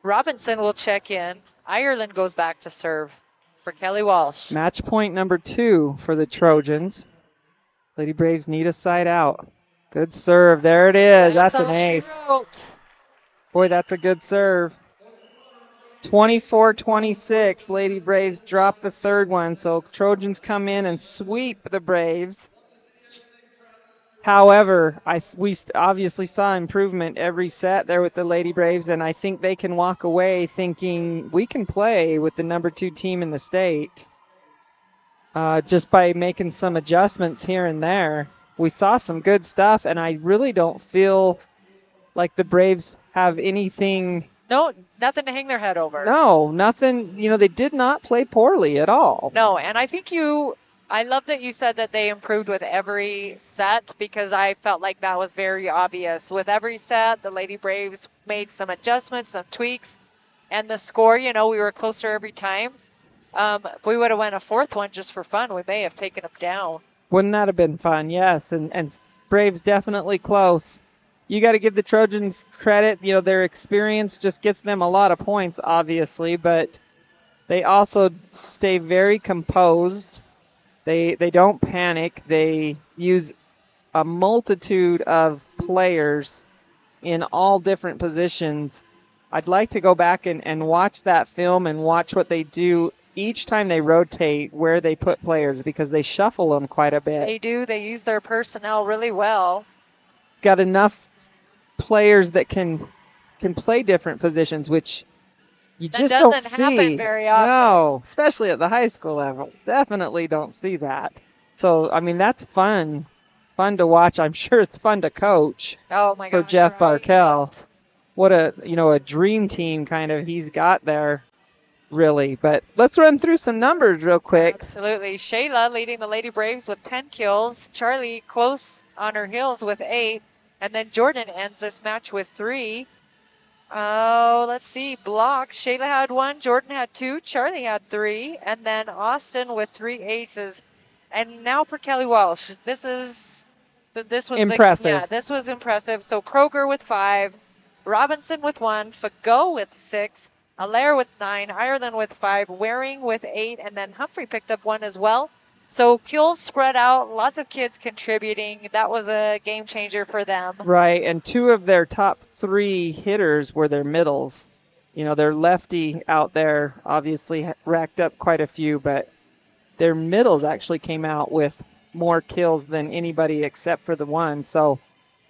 Robinson will check in. Ireland goes back to serve for Kelly Walsh. Match point number 2 for the Trojans. Lady Braves need a side out. Good serve. There it is. That's an ace. Boy, that's a good serve. 24-26. Lady Braves drop the third one. So Trojans come in and sweep the Braves. However, we obviously saw improvement every set there with the Lady Braves, and I think they can walk away thinking we can play with the number 2 team in the state just by making some adjustments here and there. We saw some good stuff, and I really don't feel like the Braves have anything. No, nothing to hang their head over. No, nothing. They did not play poorly at all. No, and I think I love that you said that they improved with every set, because I felt like that was very obvious. With every set, the Lady Braves made some adjustments, some tweaks, and the score, we were closer every time. If we would have went a fourth one just for fun, we may have taken them down. Wouldn't that have been fun? Yes, and Braves definitely close. You got to give the Trojans credit. Their experience just gets them a lot of points, obviously, but they also stay very composed. They don't panic. They use a multitude of players in all different positions. I'd like to go back and watch that film and watch what they do each time they rotate, where they put players, because they shuffle them quite a bit. They do. They use their personnel really well. Got enough players that can play different positions, which you just don't see. That doesn't happen very often. No, especially at the high school level. Definitely don't see that. So, that's fun to watch. I'm sure it's fun to coach. Oh my for gosh, Jeff right. Barkell. What a dream team kind of he's got there, really. But let's run through some numbers real quick. Absolutely. Shayla leading the Lady Braves with 10 kills. Charlie close on her heels with 8. And then Jordan ends this match with 3. Oh, let's see. Blocks. Shayla had 1. Jordan had 2. Charlie had 3. And then Austin with 3 aces. And now for Kelly Walsh. This was impressive. This was impressive. So Kroger with 5. Robinson with 1. Fago with 6. Allaire with 9. Ireland with 5. Waring with 8. And then Humphrey picked up 1 as well. So kills spread out, lots of kids contributing. That was a game changer for them. Right, and 2 of their top 3 hitters were their middles. Their lefty out there obviously racked up quite a few, but their middles actually came out with more kills than anybody except for the one. So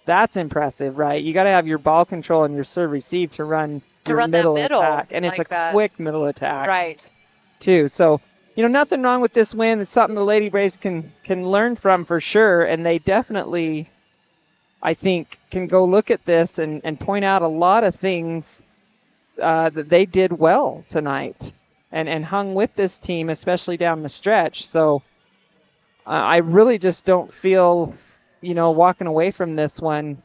that's impressive, right? You got to have your ball control and your serve receive to run your middle attack. And it's a quick middle attack. Right. Too. So nothing wrong with this win. It's something the Lady Braves can learn from for sure, and they definitely, I think, can go look at this and point out a lot of things that they did well tonight and hung with this team, especially down the stretch. So I really just don't feel, walking away from this one,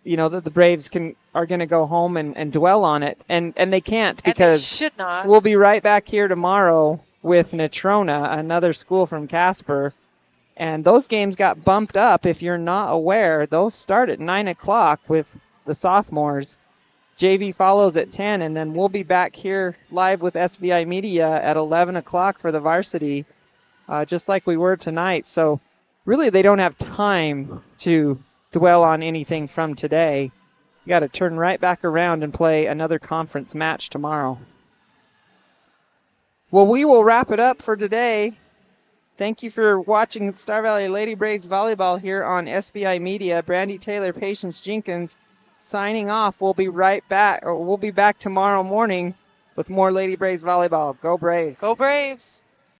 that the Braves are going to go home and dwell on it, and they can't, because they should not. We'll be right back here tomorrow with Natrona, another school from Casper. And those games got bumped up. If you're not aware, those start at 9 o'clock with the sophomores. JV follows at 10, and then we'll be back here live with SVI Media at 11 o'clock for the varsity, just like we were tonight. So really they don't have time to dwell on anything from today. You got to turn right back around and play another conference match tomorrow. Well, we will wrap it up for today. Thank you for watching Star Valley Lady Braves volleyball here on SBI Media. Brandy Taylor, Patience Jenkins signing off. We'll be back tomorrow morning with more Lady Braves volleyball. Go Braves. Go Braves.